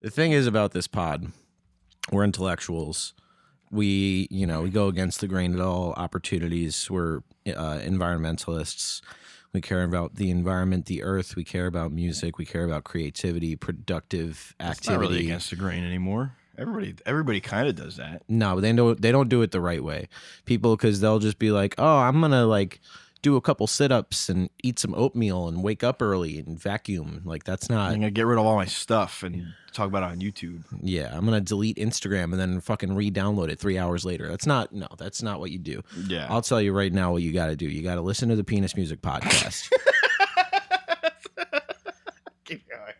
The thing is about this pod, we're intellectuals. We go against the grain at all opportunities. We're environmentalists. We care about the environment, the earth. We care about music. We care about creativity, productive activity. It's not really against the grain anymore. Everybody kind of does that. No, but they don't do it the right way. People, because they'll just be like, oh, I'm gonna like do a couple sit-ups and eat some oatmeal and wake up early and vacuum. Like that's not. I'm gonna get rid of all my stuff and talk about it on YouTube. Yeah, I'm gonna delete Instagram and then fucking re-download it 3 hours later. That's not what you do. Yeah. I'll tell you right now what you got to do. You got to listen to the Penis Music Podcast. Keep going.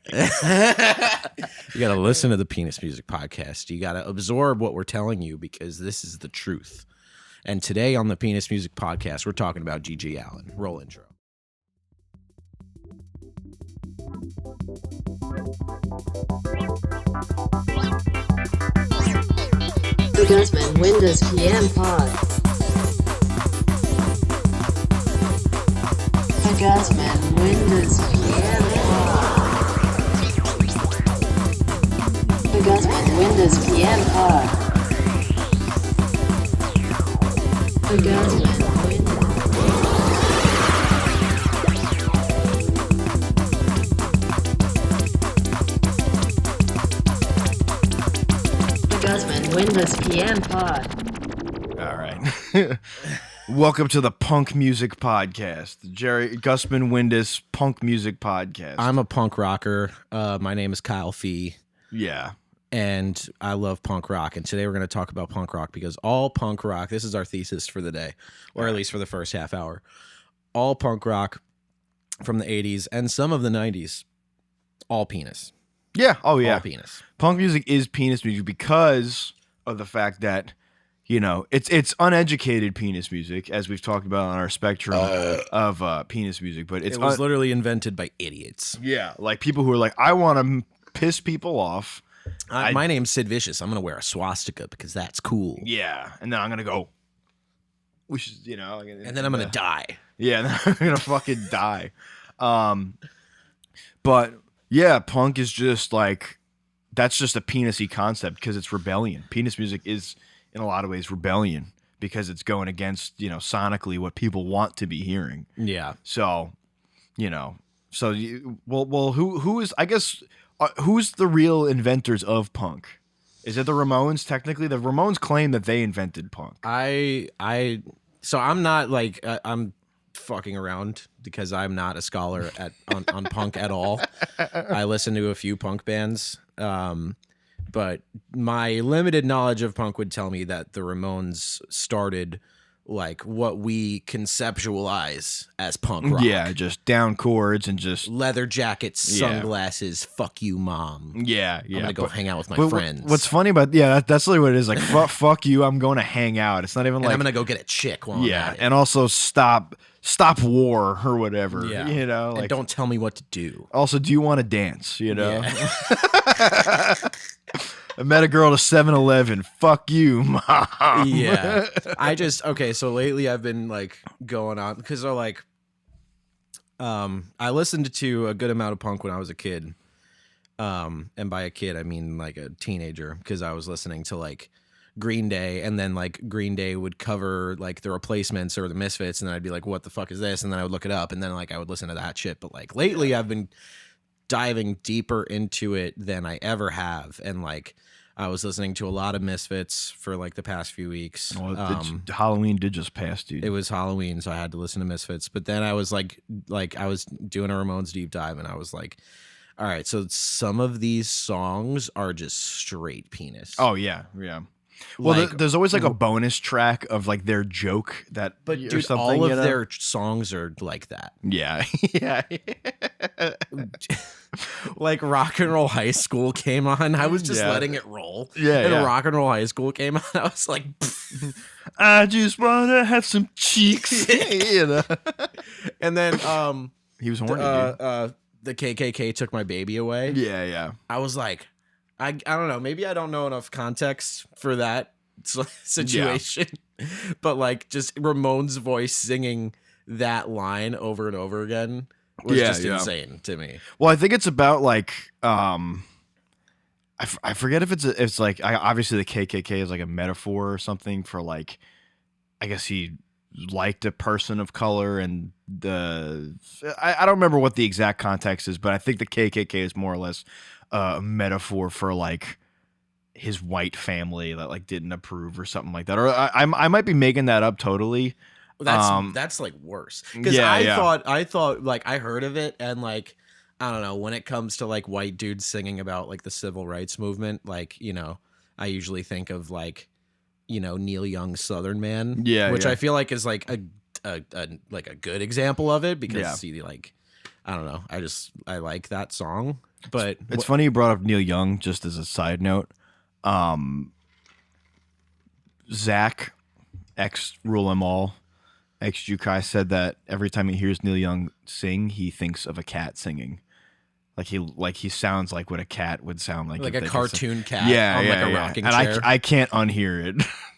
You got to listen to the Penis Music Podcast. You got to absorb what we're telling you because this is the truth. And today on the Penis Music Podcast, we're talking about G.G. Allin. Roll intro. The Guzman Windows PM Pod. The Guzman Windows PM Pod. The Guzman Windows PM Pod. The Guzman Windows. Guzman Windows PM Pod. All right. Welcome to the Punk Music Podcast, Jerry Gusman Windus Punk Music Podcast. I'm a punk rocker. My name is Kyle Fee. Yeah. And I love punk rock. And today we're going to talk about punk rock because all punk rock, this is our thesis for the day, or at least for the first half hour. All punk rock from the 80s and some of the 90s, all penis. Yeah. Oh, yeah. All penis. Punk music is penis music because of the fact that, you know, it's uneducated penis music, as we've talked about on our spectrum of penis music. But It was literally invented by idiots. Yeah, like people who are like, I want to piss people off. My name's Sid Vicious. I'm going to wear a swastika because that's cool. Yeah, and then I'm going to go, we should, you know. And then I'm going to die. Yeah, and then I'm going to fucking die. But yeah, punk is just like, that's just a penis-y concept because it's rebellion. Penis music is, in a lot of ways, rebellion because it's going against, you know, sonically what people want to be hearing. Yeah. So, you know, who is, I guess, who's the real inventors of punk? Is it the Ramones? Technically, the Ramones claim that they invented punk. So I'm not like, I'm fucking around because I'm not a scholar on punk at all. I listen to a few punk bands. But my limited knowledge of punk would tell me that the Ramones started like what we conceptualize as punk rock. Yeah, just down chords and just leather jackets, sunglasses, fuck you, mom. Yeah. I'm gonna go hang out with my friends. What's funny about that's really what it is. Like fuck you, I'm going to hang out. It's not even like I'm gonna go get a chick while I'm at it. And also stop war or whatever. Yeah. You know, like, and don't tell me what to do. Also, do you want to dance? You know. Yeah. I met a girl at a 7-Eleven. Fuck you, mom. Yeah. So lately I've been like going on because they're like, I listened to a good amount of punk when I was a kid. And by a kid, I mean like a teenager because I was listening to like Green Day, and then like Green Day would cover like the Replacements or the Misfits, and then I'd be like, what the fuck is this? And then I would look it up, and then like I would listen to that shit. But like lately I've been diving deeper into it than I ever have, and like I was listening to a lot of Misfits for like the past few weeks. Well, Halloween did just pass, dude. It was Halloween, so I had to listen to Misfits. But then I was like I was doing a Ramones deep dive, and I was like, all right, so some of these songs are just straight penis. Oh yeah. Well, like, there's always like a bonus track of like their joke that, but or dude, something, all of you know? their songs are like that. Yeah, yeah. Like Rock and Roll High School came on, I was just letting it roll. Yeah, and yeah. Rock and Roll High School came on, I was like, I just wanna have some cheeks, you know. And then he was horny, dude. The KKK took my baby away. Yeah. I was like, I don't know. Maybe I don't know enough context for that situation, but like just Ramon's voice singing that line over and over again was just insane to me. Well, I think it's about like I forget if it's like obviously the KKK is like a metaphor or something for like, I guess he liked a person of color, and I don't remember what the exact context is, but I think the KKK is more or less a metaphor for like his white family that like didn't approve or something like that. Or I might be making that up totally. That's like worse, because Yeah, I thought like I heard of it, and like I don't know, when it comes to like white dudes singing about like the civil rights movement, like, you know, I usually think of like, you know, Neil Young's Southern Man, Yeah, which yeah. I feel like is like a like a good example of it, because Yeah. see, like I don't know, I like that song, but It's funny you brought up Neil Young, just as a side note. Zach, ex Rule 'Em All, ex Jukai, said that every time he hears Neil Young sing, he thinks of a cat singing. Like he sounds like what a cat would sound like. like if a they just- cartoon cat Yeah, on yeah, like a yeah. rocking and chair I can't unhear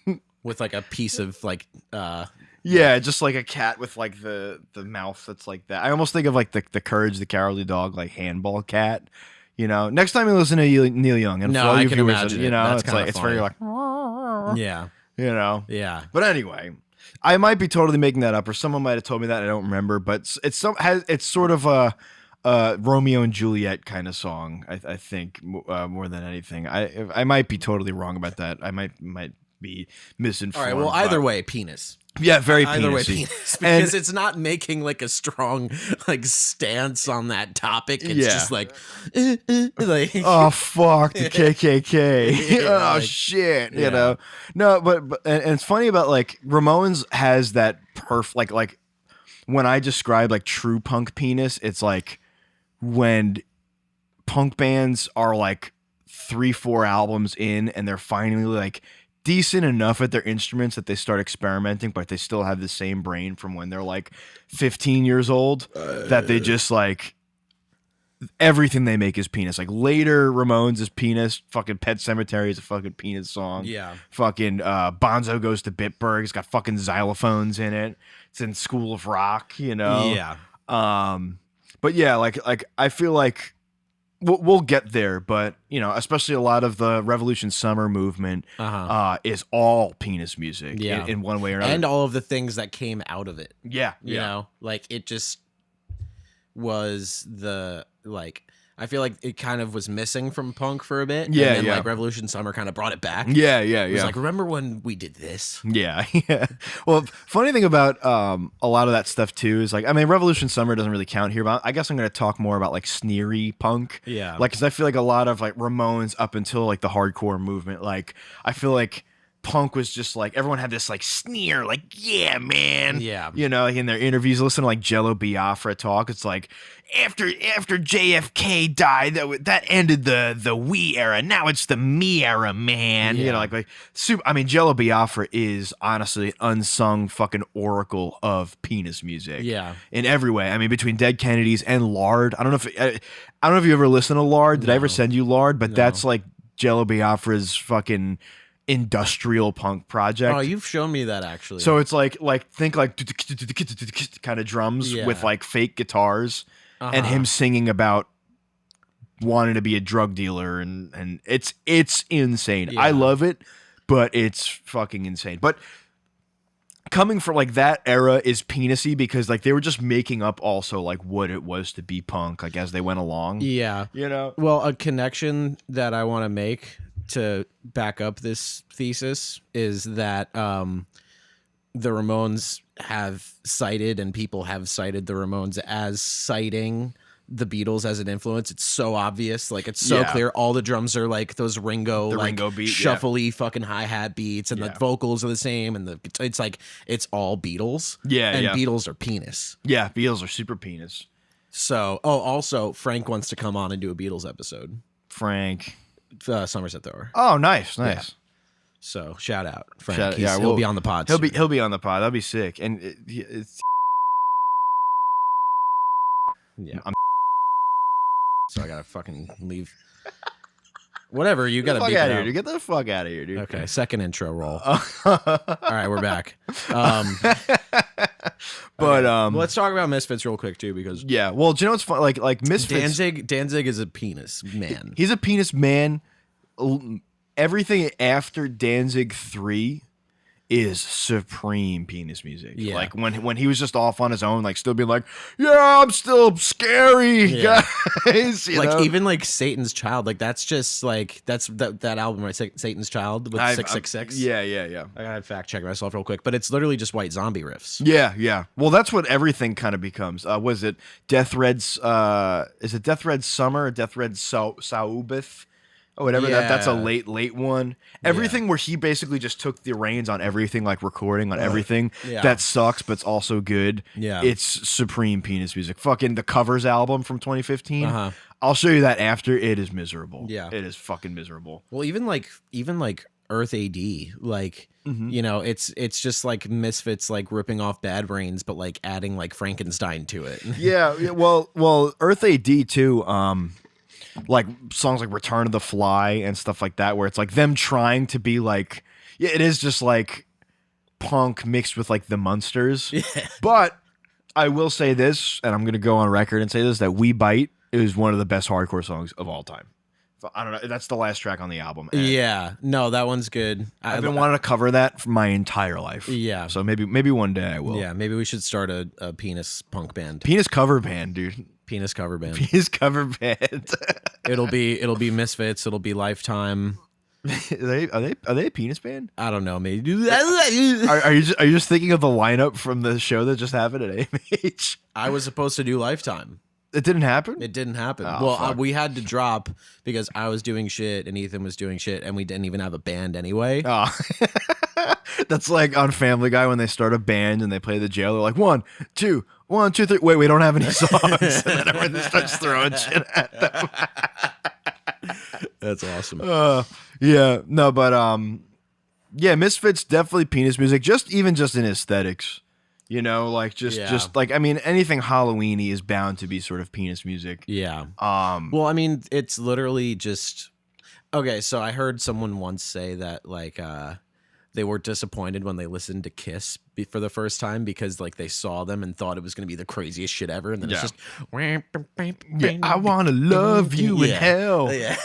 it. with like a piece of like Yeah, just like a cat with like the mouth that's like that. I almost think of like the Courage the Cowardly Dog, like handball cat. You know, next time you listen to Neil Young, and No, for all I you can viewers, imagine you it. know, That's it's kinda like it's very like, yeah, you know. yeah. But anyway, I might be totally making that up, or someone might have told me that. I don't remember, but it's sort of a Romeo and Juliet kind of song. I think more than anything. I might be totally wrong about that. I might be misinformed. All right, well, either but- way, penis. yeah, very Either way, penis-y. penis, because it's not making like a strong like stance on that topic. It's Yeah. just like, like Oh fuck the KKK! Yeah, oh like- shit! yeah. You know, no, but and it's funny about like Ramones has that like when I describe like true punk penis, it's like when punk bands are like 3-4 albums in and they're finally like decent enough at their instruments that they start experimenting, but they still have the same brain from when they're like 15 years old, that they just like everything they make is penis. Like later Ramones is penis. Fucking Pet Sematary is a fucking penis song. yeah, Fucking Bonzo Goes to Bitburg. It's got fucking xylophones in it. It's in School of Rock, you know? yeah, But yeah, like I feel like we'll get there, but you know, especially a lot of the Revolution Summer movement is all penis music, Yeah. in one way or another. and all of the things that came out of it. yeah, You know, like it just was the like. I feel like it kind of was missing from punk for a bit. Yeah, and then yeah. like Revolution Summer kind of brought it back. yeah, yeah, It was yeah. like, remember when we did this? Yeah, yeah. Well, funny thing about a lot of that stuff too is like, I mean, Revolution Summer doesn't really count here, but I guess I'm going to talk more about like sneery punk. Yeah. Like, because I feel like a lot of like Ramones up until like the hardcore movement, like I feel like punk was just like everyone had this like sneer, like yeah, man. Yeah. You know, like in their interviews, listen to like Jello Biafra talk. It's like after JFK died, that ended the we era. Now it's the me era, man. You Yeah. know, like super. I mean, Jello Biafra is honestly an unsung fucking oracle of penis music. Yeah. In every way. I mean, between Dead Kennedys and Lard. I don't know if you ever listened to Lard. Did I ever No. send you Lard? But No. that's like Jello Biafra's fucking industrial punk project. Oh, you've shown me that actually. So it's like think like kind of drums Yeah. with like fake guitars and Uh-huh. him singing about wanting to be a drug dealer and it's insane. I Yeah. love it, but it's fucking insane. But coming from like that era is penisy because like they were just making up also like what it was to be punk like as they went along. yeah. You know? Well, a connection that I want to make to back up this thesis is that the Ramones have cited, and people have cited the Ramones as citing the Beatles as an influence. It's so obvious, like it's so Yeah. clear. All the drums are like those Ringo, The like Ringo beat, yeah. shuffly fucking hi-hat beats, and Yeah. the vocals are the same, and it's like it's all Beatles. Yeah, and yeah. Beatles are penis. Yeah, Beatles are super penis. So, also Frank wants to come on and do a Beatles episode. Frank. Somerset Thrower. Oh, nice. So shout out, Frank. Shout- He'll we'll- be on the pod. He'll soon. be on the pod. That'll be sick. And it's Yeah. I'm- So I gotta fucking leave. Whatever, you get gotta the fuck beep out it of here, out. dude. Get the fuck out of here, dude. Okay, second intro roll. All All right, we're back. But well, let's talk about Misfits real quick too, because yeah. Well, do you know what's fun? Like Misfits. Danzig is a penis man. He's a penis man, everything after Danzig 3 is supreme penis music. Yeah. Like when he was just off on his own, like still being like, yeah, I'm still scary, Yeah. guys. You like know? even like Satan's Child, like that's just like that album, right? Satan's Child with 666. Yeah. I gotta fact check myself real quick, but it's literally just White Zombie riffs. Yeah. Well, that's what everything kind of becomes. Was it Death Red's? Is it Death Red Summer or Death Red Saubith? Or whatever. That's a Yeah. late one. Everything where he basically just took the reins on everything, like recording on everything. Yeah. That sucks, but it's also good. Yeah. It's supreme penis music. Fucking the Covers album from 2015. Uh-huh. I'll show you that after. It is miserable. Yeah. It is fucking miserable. Well, even like Earth AD, like you know, it's just like Misfits like ripping off Bad Brains, but like adding like Frankenstein to it. Yeah. Well, Earth AD too. Like songs like Return of the Fly and stuff like that, where it's like them trying to be like, yeah, it is just like punk mixed with like the Munsters. Yeah. But I will say this, and I'm gonna go on record and say this, that We Bite is one of the best hardcore songs of all time. I don't know. That's the last track on the album. And Yeah, no, that one's good. I've been wanting to cover that for my entire life. Yeah. So maybe one day I will. Yeah, maybe we should start a penis punk band, Penis cover band, dude. penis cover band. Penis cover band. It'll be Misfits. It'll be Lifetime. are they a penis band? I don't know. Maybe. Are you just thinking of the lineup from the show that just happened at AMH? I was supposed to do Lifetime. It didn't happen. It didn't happen. Oh, Well, fuck. we had to drop because I was doing shit and Ethan was doing shit, and we didn't even have a band anyway. Oh. That's like on Family Guy when they start a band and they play the jail. They're like 1, 2, 1, 2, 3. Wait, we don't have any songs. And then everyone starts throwing shit at them. That's awesome. Yeah, no, but yeah, Misfits definitely penis music. Just in aesthetics, you know, like just like, I mean, anything Halloweeny is bound to be sort of penis music. Yeah. Well, I mean, it's literally just okay. So I heard someone once say that like they were disappointed when they listened to Kiss for the first time because like they saw them and thought it was going to be the craziest shit ever, and then it's just Yeah, I want to love you in hell. Yeah.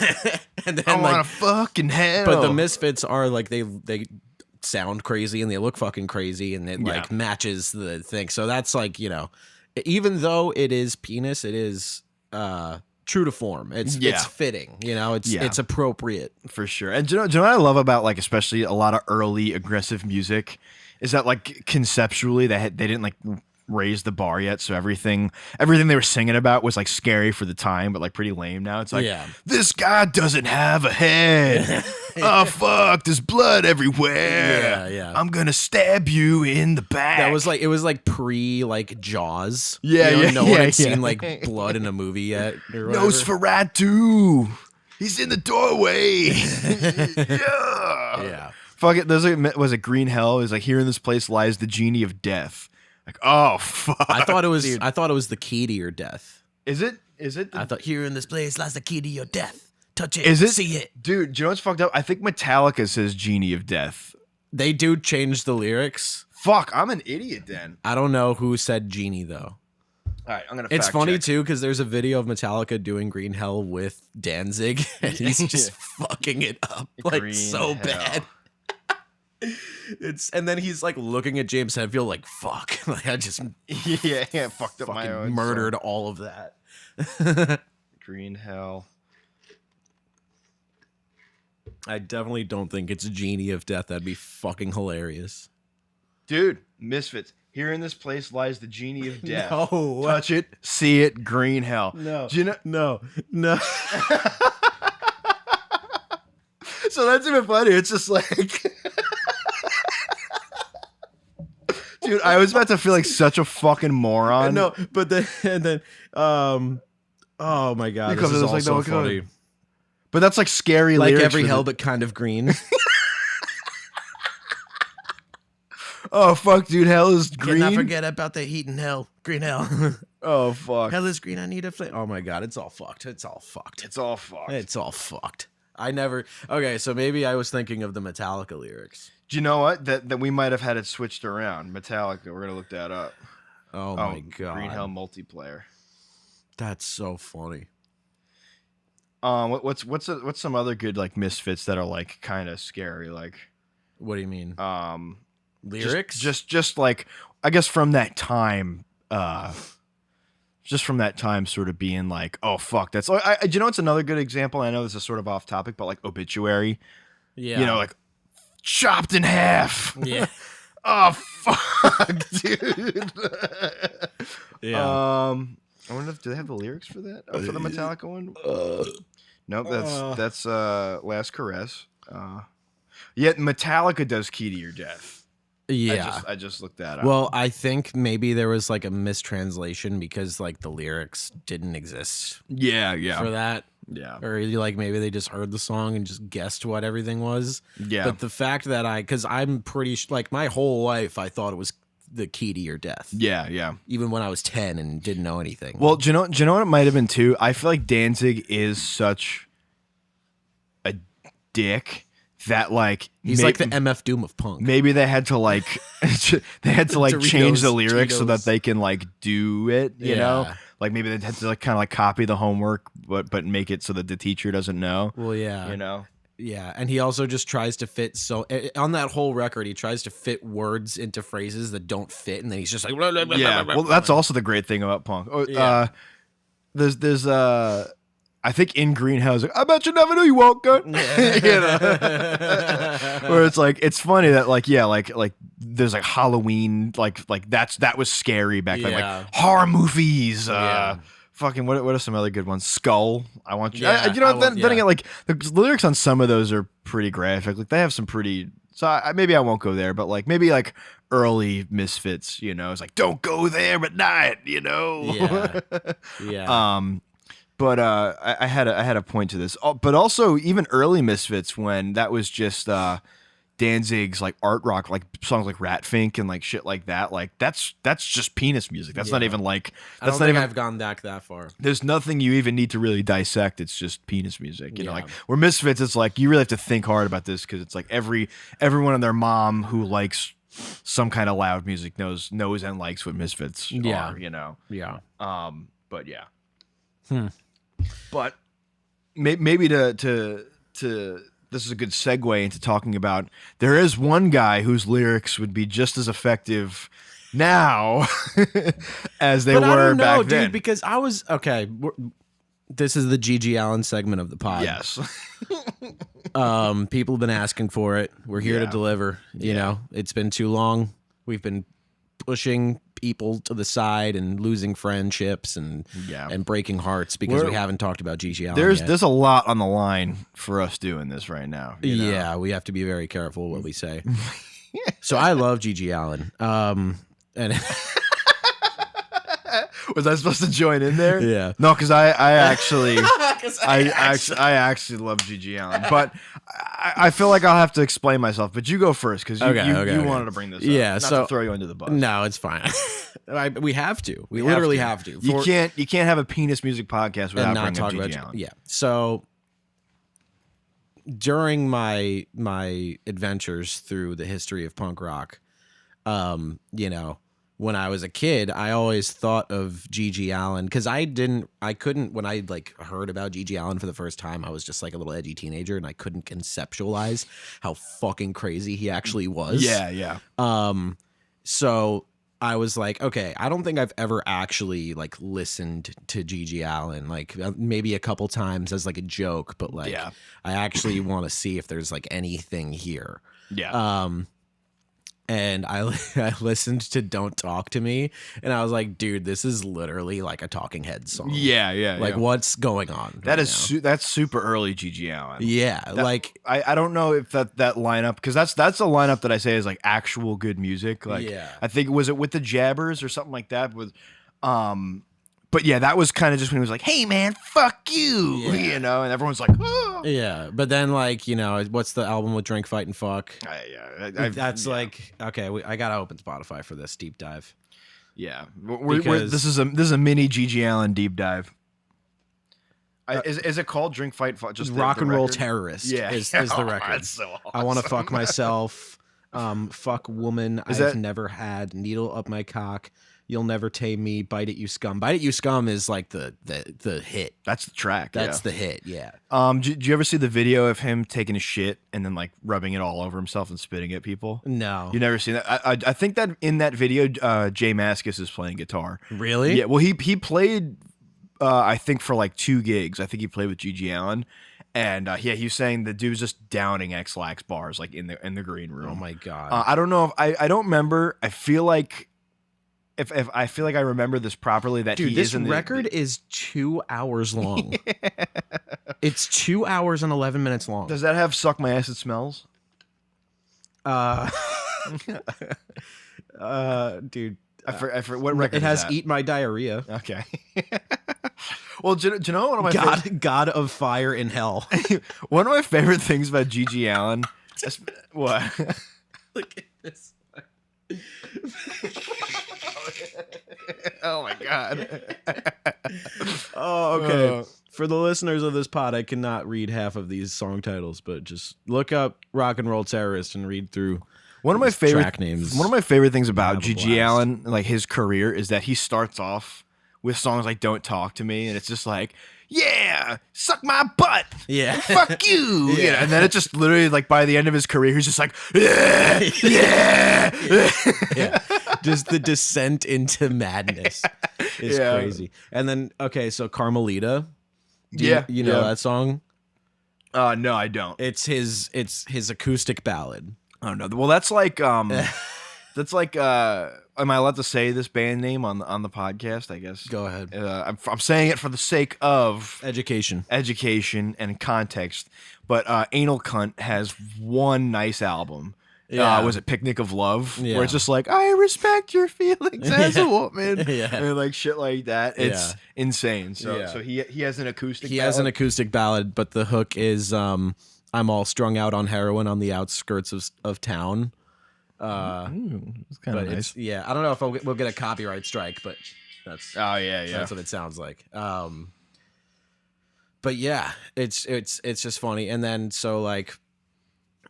And then I want like, to fucking hell. but the Misfits are like they sound crazy and they look fucking crazy and it like matches the thing. So that's like, you know, even though it is penis, it is true to form. It's fitting, you know, it's appropriate. For sure. And do you know what I love about like especially a lot of early aggressive music is that like conceptually they didn't like raise the bar yet, so everything they were singing about was like scary for the time but like pretty lame now. It's like this guy doesn't have a head. Oh fuck, there's blood everywhere. Yeah. I'm gonna stab you in the back. That was like it was like pre like Jaws. Yeah, you know, yeah, no one yeah, had yeah. seen like blood in a movie yet. Or whatever. Nosferatu. He's in the doorway. Yeah. Yeah. Fuck it. Was it Green Hell? It was like, here in this place lies the genie of death. Like, oh fuck. I thought it was dude. I thought it was the key to your death. Is it? I thought here in this place lies the key to your death. Touch it. Is it? See it. Dude, do you know what's fucked up? I think Metallica says genie of death. They do change the lyrics. Fuck, I'm an idiot then. I don't know who said genie though. All right, I'm gonna. It's fact funny check. too because there's a video of Metallica doing Green Hell with Danzig, and he's just fucking it up like Green so Hell. bad. And then he's like looking at James Hetfield like fuck, like I just yeah, fucked up my fucking own murdered all of that. song. Green Hell. I definitely don't think it's a genie of death. That'd be fucking hilarious. Dude, Misfits. Here in this place lies the genie of death. No. Touch it, see it, Green Hell. No. Do you know? No. So that's even funny. It's just like, dude, I was about to feel like such a fucking moron. No, but then oh my god, Because this is it's like, also no, go funny. ahead. But that's like scary. Like lyrics every for hell, the- but kind of green. Oh fuck, dude, hell is green. Cannot forget about the heat in hell. Green hell. Oh fuck, Hell is green. I need a flame. Oh my god, it's all fucked. It's all fucked. it's all fucked. It's all fucked. I never. Okay, so maybe I was thinking of the Metallica lyrics. Do you know what? That we might have had it switched around. Metallica. We're gonna look that up. Oh my god, Green Hell multiplayer. that's so funny. What's some other good like Misfits that are like kind of scary, like What do you mean? lyrics? Lyrics? Just like I guess from that time, sort of being like, oh fuck, that's do you know it's another good example? I know this is sort of off topic, but like Obituary, Yeah. you know, like chopped in half. Yeah. Oh fuck, dude. Yeah. I wonder if do they have the lyrics for that? Oh, for the Metallica one? Nope, that's Last Caress. Yet Metallica does Key to Your Death. Yeah. I just looked that up. Well, I think maybe there was like a mistranslation because like the lyrics didn't exist yeah. for that. Yeah. Or like maybe they just heard the song and just guessed what everything was. Yeah. But the fact that because I'm pretty like my whole life I thought it was the Key to Your Death. Yeah. Even when I was 10 and didn't know anything. Well, do you know what it might have been too? I feel like Danzig is such a dick that like he's like the MF Doom of punk. maybe they had to like change the Doritos, lyrics so that Cheetos. they can like do it, you know? Yeah. Like maybe they had to like kind of like copy the homework but make it so that the teacher doesn't know. Well, yeah. You know? Yeah, and he also just tries to fit on that whole record he tries to fit words into phrases that don't fit and then he's just like blah, blah, blah, Yeah. blah, blah, Well, blah. that's also the great thing about punk. Yeah. There's I think in Greenhouse, like, I bet you never knew you won't go. You know? Where it's like it's funny that like there's like Halloween like that was scary back then, Yeah. like horror movies. Yeah. Fucking what are some other good ones? Skull. I want you. Yeah, Then again, like the lyrics on some of those are pretty graphic. Like they have some pretty. So maybe I won't go there, but like maybe like early Misfits. You know, it's like don't go there at night. You know. Yeah. Yeah. But I had a point to this. But also even early Misfits when that was just Danzig's like art rock, like songs like Ratfink and like shit like that. Like that's just penis music. That's not Yeah. even like I that's don't not think even. I've gone back that far. There's nothing you even need to really dissect. It's just penis music. You know, Yeah. like where Misfits, it's like you really have to think hard about this because it's like everyone and their mom who likes some kind of loud music knows and likes what Misfits Yeah. are. You know. Yeah. But yeah. Hmm. But maybe to this is a good segue into talking about there is one guy whose lyrics would be just as effective now as they But were I don't know, back dude, then. because I was okay. This is the G.G. Allen segment of the pod. Yes. People have been asking for it. We're here to Yeah. deliver. You know, it's been too long. We've been pushing people to the side and losing friendships and Yeah. and breaking hearts because We're- we haven't talked about G.G. Allen There's yet. a lot on the line for us doing this right now. You know? Yeah, we have to be very careful what we say. So I love G.G. Allen. And Was I supposed to join in there? Yeah. No, because I actually I actually love G.G. Allen, but I feel like I'll have to explain myself. But you go first because you Okay. wanted to bring this up. Yeah, Not so- to throw you under the bus. no, it's fine. We have to. We literally have to. You can't have a penis music podcast without and not bringing talk up about G.G. Allen. Yeah. So during my adventures through the history of punk rock, you know, when I was a kid, I always thought of G.G. Allen because I couldn't when I like heard about G.G. Allen for the first time, I was just like a little edgy teenager and I couldn't conceptualize how fucking crazy he actually was. Yeah. So I was like, okay, I don't think I've ever actually like listened to G.G. Allen, like maybe a couple times as like a joke, but like Yeah. I actually want to see if there's like anything here. Yeah. And I listened to "Don't Talk to Me," and I was like, dude, this is literally like a Talking Heads song. yeah. Like what's going on? That right is now? that's super early G.G. Allen. Yeah, like I don't know if that lineup because that's a lineup that I say is like actual good music. Like Yeah. I think was it with the Jabbers or something like that with but yeah, that was kind of just when he was like, "Hey man, fuck you," Yeah. you know, and everyone's like, "Oh." yeah, but then like you know what's the album with Drink, Fight, and Fuck? That's yeah. like okay. I gotta open Spotify for this deep dive. Yeah, Because- this is a mini G.G. Allen deep dive. Is it called Drink Fight Fuck? Just Rock and Roll record? Terrorist Yeah, is the record. That's so I want to awesome. fuck myself. Fuck woman Is I've that- never had. Needle up my cock. You'll Never Tame Me, Bite It You Scum. Bite It You Scum is like the hit. That's the track. That's the hit, yeah. Did you ever see the video of him taking a shit and then like rubbing it all over himself and spitting at people? No. You never seen that? I think that in that video, Jay Mascis is playing guitar. Really? Yeah. Well, he played, I think for like 2 gigs. I think he played with G.G. Allen, and he was saying the dude was just downing X-Lax bars like in the green room. Oh my god. I don't know if I don't remember. I feel like if I feel like I remember this properly, that Dude, he this is in the record is 2 hours long. It's 2 hours and 11 minutes long. Does that have "Suck My Ass It Smells"? Dude, I forget what record it has is that? Eat My Diarrhea. Okay. Well, do you know one of my God of Fire in Hell. one of my favorite things about G.G. Allen? What? Look at this. Oh my god. Oh, okay. For the listeners of this pod, I cannot read half of these song titles, but just look up Rock and Roll Terrorist and read through One of my these favorite track names. One of my favorite things about Have a G.G. blast. Allen, like his career, is that he starts off with songs like "Don't Talk to Me," and it's just like, "Yeah, suck my butt, Yeah. fuck you," Yeah. You know, and then it just literally like by the end of his career, he's just like, "Yeah, yeah." Yeah. Just the descent into madness is Yeah. crazy. And then, okay, so Carmelita. Yeah, You know yeah. that song? No, I don't. It's his acoustic ballad. Oh no. Well, that's like that's like am I allowed to say this band name on the podcast? I guess. Go ahead. I'm saying it for the sake of Education. education and context. But Anal Cunt has one nice album. Yeah. Was it Picnic of Love? Yeah. Where it's just like, I respect your feelings as a Yeah. woman. Yeah. And like shit like that. It's Yeah. insane. So Yeah. so he has an acoustic. He has an ballad. acoustic ballad, but the hook is I'm all strung out on heroin on the outskirts of town. It's kind But of nice. it's, yeah, I don't know if we'll get a copyright strike, but that's Oh yeah. that's what it sounds like. But yeah, it's just funny. And then so like,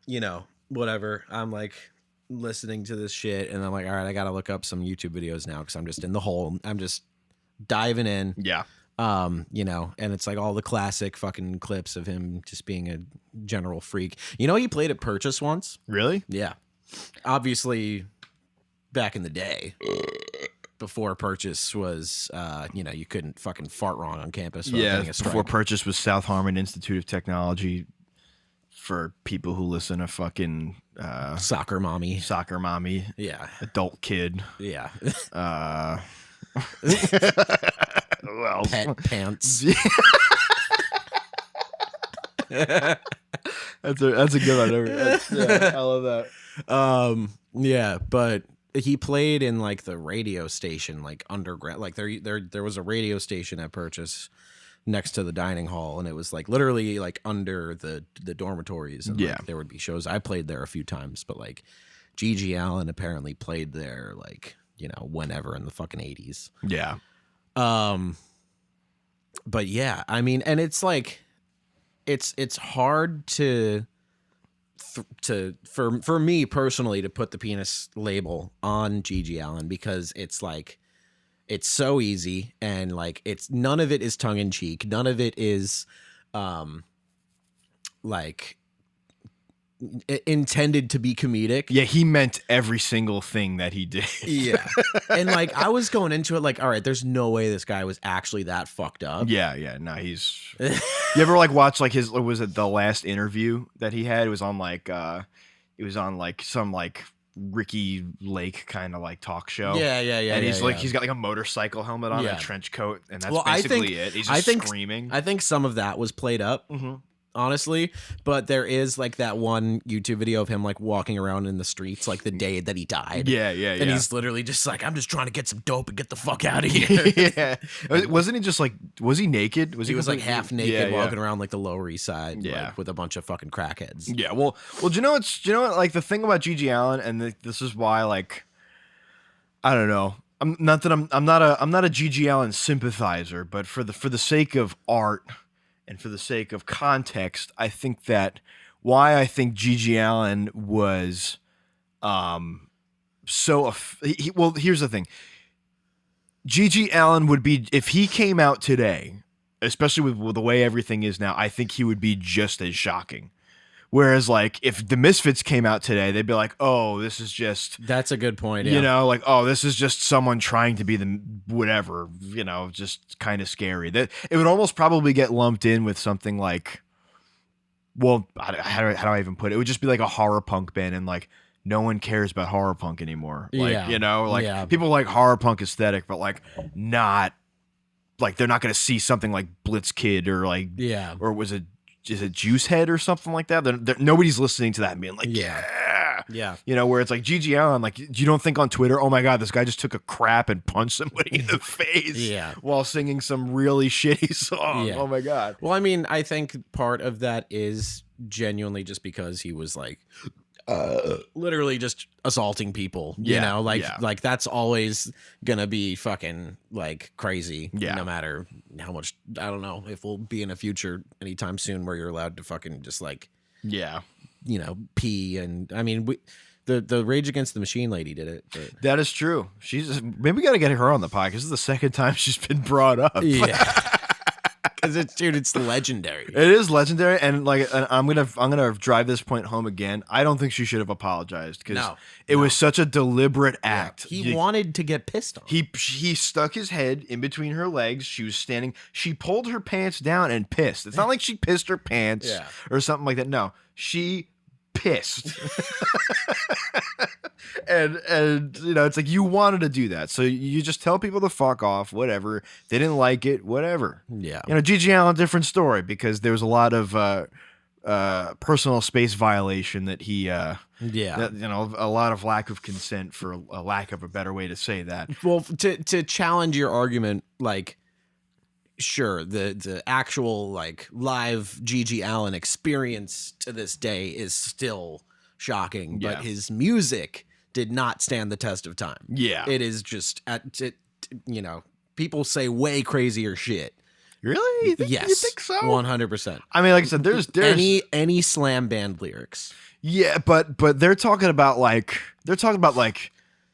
you know, whatever. I'm like listening to this shit, and I'm like, all right, I gotta look up some YouTube videos now because I'm just in the hole. I'm just diving in. Yeah. You know, and it's like all the classic fucking clips of him just being a general freak. You know, he played at Purchase once. Really? Yeah, obviously, back in the day, before Purchase was, you know, you couldn't fucking fart wrong on campus. Without Yeah. getting a strike. Before Purchase was South Harmon Institute of Technology. For people who listen to fucking Soccer mommy. soccer mommy, Yeah, adult kid, yeah. who else? Pet pants. That's a good one. Yeah, I love that. Yeah, but he played in like the radio station, like underground. Like there was a radio station at Purchase next to the dining hall, and it was like literally like under the dormitories. And Yeah. like, there would be shows. I played there a few times, but like G.G. Allen apparently played there like, you know, whenever in the fucking 80s. Yeah. But yeah, I mean, and it's like it's hard for me personally to put the penis label on G.G. Allen because it's like it's so easy, and like it's none of it is tongue in cheek, none of it is like intended to be comedic. Yeah, he meant every single thing that he did. Yeah. And like I was going into it like, all right, there's no way this guy was actually that fucked up. Yeah. No, he's. You ever like watch like his? Was it the last interview that he had? It was on like some like Ricky Lake kind of like talk show. Yeah. And he's like yeah. he's got like a motorcycle helmet on, and Yeah. a trench coat, and that's Well, I basically think- it. He's I just think- screaming. I think some of that was played up, honestly, but there is like that one YouTube video of him like walking around in the streets like the day that he died. Yeah. And he's literally just like, I'm just trying to get some dope and get the fuck out of here. yeah. Wasn't he just like? Was he naked? He was like completely- half naked Yeah. walking around like the Lower East Side, Yeah. like, with a bunch of fucking crackheads. Yeah, well, do you know what's, like the thing about G.G. Allen, and this is why, like, I don't know, I'm not a G.G. Allen sympathizer, but for the sake of art and for the sake of context, I think that why I think G.G. Allen was, well, here's the thing. Gigi Allen would be, if he came out today, especially with the way everything is now, I think he would be just as shocking. Whereas, like, if the Misfits came out today, they'd be like, oh, this is just, That's a good point. you know, like, oh, this is just someone trying to be the whatever, you know, just kind of scary. That it would almost probably get lumped in with something like, well, how do I even put it? It would just be like a horror punk band, and like no one cares about horror punk anymore. Like, Yeah. you know, like Yeah. people like horror punk aesthetic, but like not like they're not going to see something like Blitz Kid or like, Yeah. or was it, is it Juice Head or something like that? Nobody's listening to that and being like, yeah. Yeah. You know, where it's like Gigi Allen, like, you don't think on Twitter, oh my God, this guy just took a crap and punched somebody in the face Yeah. while singing some really shitty song. Yeah. Oh my God. Well, I mean, I think part of that is genuinely just because he was like literally just assaulting people, you Yeah, know, like yeah. like that's always gonna be fucking like crazy, Yeah. no matter how much. I don't know if we'll be in a future anytime soon where you're allowed to fucking just like, Yeah. you know, pee. And I mean, the Rage Against the Machine lady did it, but That is true. Maybe we got to get her on the podcast. This is the second time she's been brought up. yeah. Because it's legendary. It is legendary, and like, and I'm gonna drive this point home again. I don't think she should have apologized because No, it was such a deliberate act. He wanted to get pissed on. He stuck his head in between her legs. She was standing. She pulled her pants down and pissed. It's not like she pissed her pants Yeah. or something like that. No, she pissed. and you know, it's like you wanted to do that, so you just tell people to fuck off, whatever. They didn't like it, whatever. Yeah. You know, Gigi Allen, different story, because there was a lot of personal space violation that he Yeah. that, you know, a lot of lack of consent, for a lack of a better way to say that. Well, to challenge your argument, like, sure, the actual like live Gigi Allen experience to this day is still shocking, Yeah. but his music did not stand the test of time. Yeah. It is just you know, people say way crazier shit. Really? You think so? 100%. I mean, like I said, there's Any slam band lyrics. yeah, but they're talking about like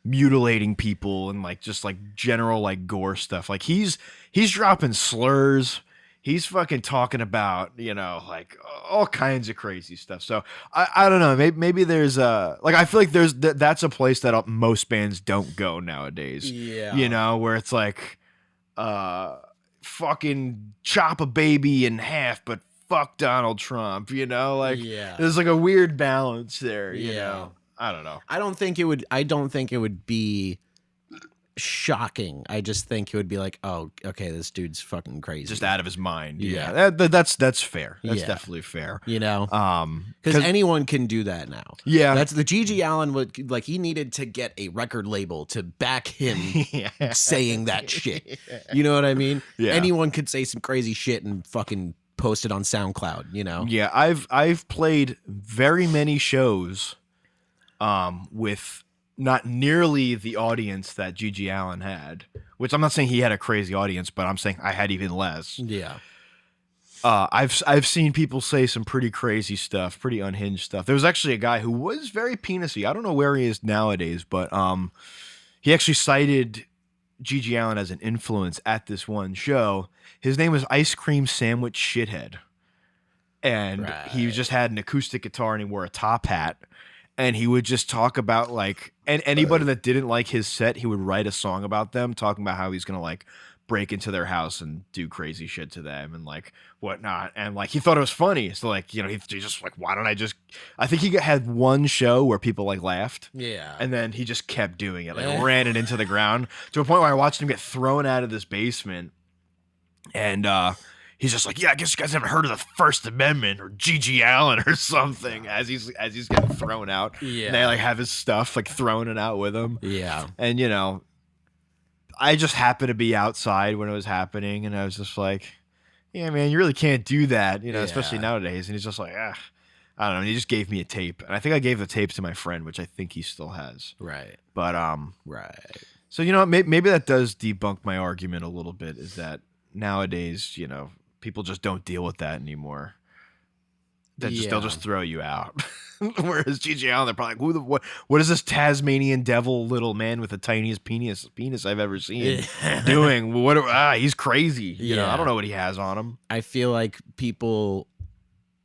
mutilating people and like just like general like gore stuff. Like he's dropping slurs. He's fucking talking about, you know, like all kinds of crazy stuff. So I don't know. Maybe there's like, I feel like that's a place that most bands don't go nowadays. Yeah. You know, where it's like fucking chop a baby in half, but fuck Donald Trump, you know? Like Yeah. there's like a weird balance there, you Yeah. know. I don't know. I don't think it would be shocking. I just think it would be like, oh, okay, this dude's fucking crazy. Just out of his mind. Yeah. Yeah. That's fair. That's Yeah. definitely fair. you know, Because because anyone can do that now. yeah. That's the Gigi Allen would like. He needed to get a record label to back him yeah. saying that shit. You know what I mean? Yeah. Anyone could say some crazy shit and fucking post it on SoundCloud. You know? Yeah, I've played very many shows with not nearly the audience that Gigi Allen had, which I'm not saying he had a crazy audience, but I'm saying I had even less. Yeah. I've seen people say some pretty crazy stuff, pretty unhinged stuff. There was actually a guy who was very penisy. I don't know where he is nowadays, but he actually cited Gigi Allen as an influence at this one show. His name was Ice Cream Sandwich Shithead. And he Right. just had an acoustic guitar and he wore a top hat. And he would just talk about like, and anybody that didn't like his set, he would write a song about them, talking about how he's gonna like break into their house and do crazy shit to them and like whatnot. And like he thought it was funny, so like, you know, he just like, why don't I think he had one show where people like laughed, Yeah. and then he just kept doing it, like ran it into the ground to a point where I watched him get thrown out of this basement. And he's just like, yeah, I guess you guys haven't heard of the First Amendment or Gigi Allen or something, as he's getting thrown out. Yeah. And they like have his stuff like thrown it out with him. Yeah. And you know, I just happened to be outside when it was happening, and I was just like, yeah, man, you really can't do that, you know, especially Yeah. nowadays. And he's just like, I don't know. And he just gave me a tape, and I think I gave the tape to my friend, which I think he still has. Right. But Right. so you know, maybe that does debunk my argument a little bit. Is that nowadays, you know, people just don't deal with that anymore. They'll just throw you out. Whereas G.G. Allen, they're probably like, what is this Tasmanian devil little man with the tiniest penis I've ever seen doing? He's crazy. You know, I don't know what he has on him. I feel like people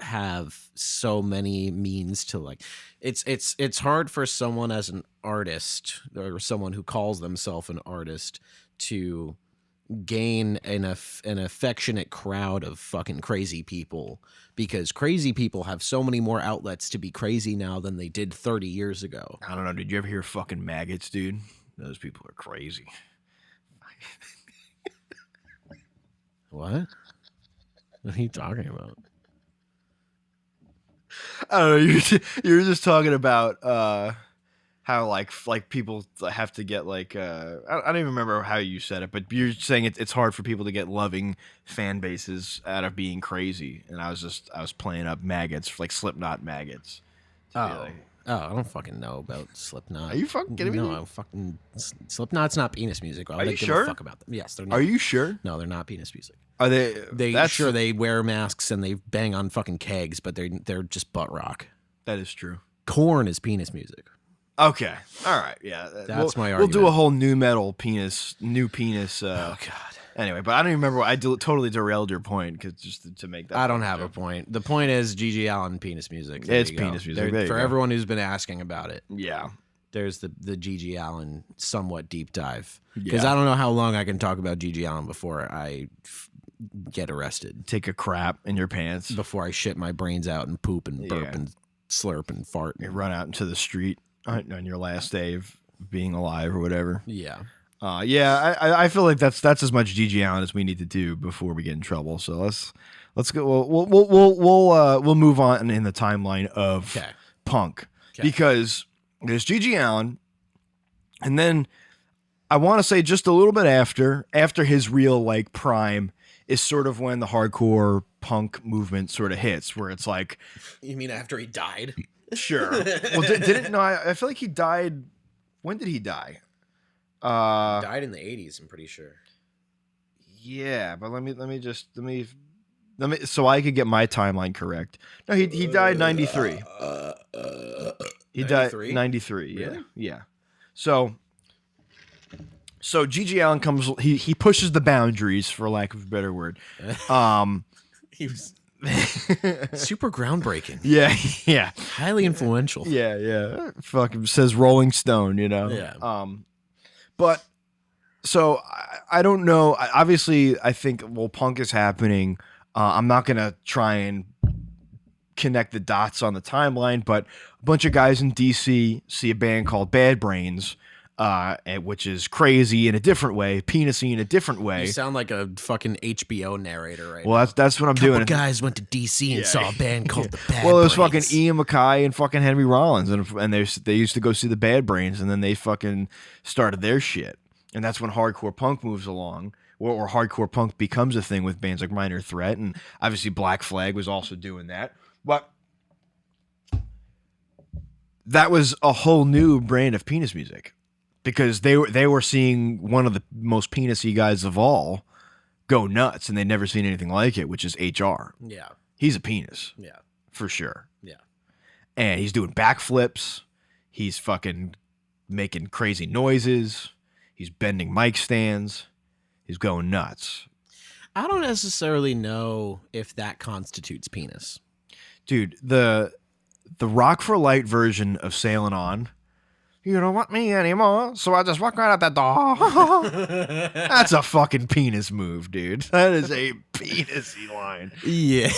have so many means to like it's hard for someone as an artist or someone who calls themselves an artist to gain an affectionate crowd of fucking crazy people, because crazy people have so many more outlets to be crazy now than they did 30 years ago. I don't know. Did you ever hear fucking maggots, dude? Those people are crazy. What are you talking about? I don't know. You're just talking about how like people have to get like I don't even remember how you said it, but you're saying it's hard for people to get loving fan bases out of being crazy, and I was playing up maggots, like Slipknot maggots. I don't fucking know about Slipknot. Are you fucking kidding me? No, fucking Slipknot's not penis music. Why would Are I you give sure? a fuck about them? Yes, they're not. Are you sure? No, they're not penis music. Are they? They wear masks and they bang on fucking kegs, but they're just butt rock. That is true. Korn is penis music. Okay. All right. Yeah. That's my argument. We'll do a whole new metal new penis. Oh God. Anyway, but I don't even remember. I totally derailed your point because just to make that. I don't have a point. The point is G.G. Allen penis music. There It's you go. penis music. There you For go. everyone who's been asking about it, Yeah. there's the G.G. Allen somewhat deep dive, because Yeah. I don't know how long I can talk about G.G. Allen before I get arrested, Take a crap in your pants. before I shit my brains out and poop and burp Yeah. and slurp and fart. You run out into the street on your last day of being alive or whatever. Yeah. I feel like that's as much G.G. Allen as we need to do before we get in trouble. So let's go. We'll move on in the timeline of Okay. punk, Okay. because there's G.G. Allen, and then I want to say just a little bit after his real like prime is sort of when the hardcore punk movement sort of hits, where it's like, You mean after he died? sure. Well, didn't no? I feel like he died. When did he die? Died in the 80s, I'm pretty sure. Yeah, but let me so I could get my timeline correct. No, he died 93. He died 93? 93. Yeah. Really? Yeah. So G.G. Allen comes, he pushes the boundaries, for lack of a better word. He was super groundbreaking. Yeah, yeah. Highly influential. Yeah. Fucking says Rolling Stone, you know. Yeah. But so I don't know. Obviously, I think punk is happening. I'm not gonna try and connect the dots on the timeline, but a bunch of guys in DC see a band called Bad Brains, which is crazy in a different way, penisy in a different way. You sound like a fucking HBO narrator right Well, that's what I'm Couple doing. guys went to DC and saw a band called the Bad Well, it was Brains. fucking Ian MacKaye and fucking Henry Rollins, and they used to go see the Bad Brains, and then they fucking started their shit, and that's when hardcore punk moves along, or hardcore punk becomes a thing with bands like Minor Threat, and obviously Black Flag was also doing that, but that was a whole new brand of penis music, because they were seeing one of the most penisy guys of all go nuts, and they'd never seen anything like it, which is HR. Yeah. He's a penis. Yeah. For sure. Yeah. And he's doing backflips. He's fucking making crazy noises. He's bending mic stands. He's going nuts. I don't necessarily know if that constitutes penis. Dude, the Rock for Light version of Sailing On, you don't want me anymore, so I just walk right out that door. That's a fucking penis move, dude. That is a penisy line. Yeah.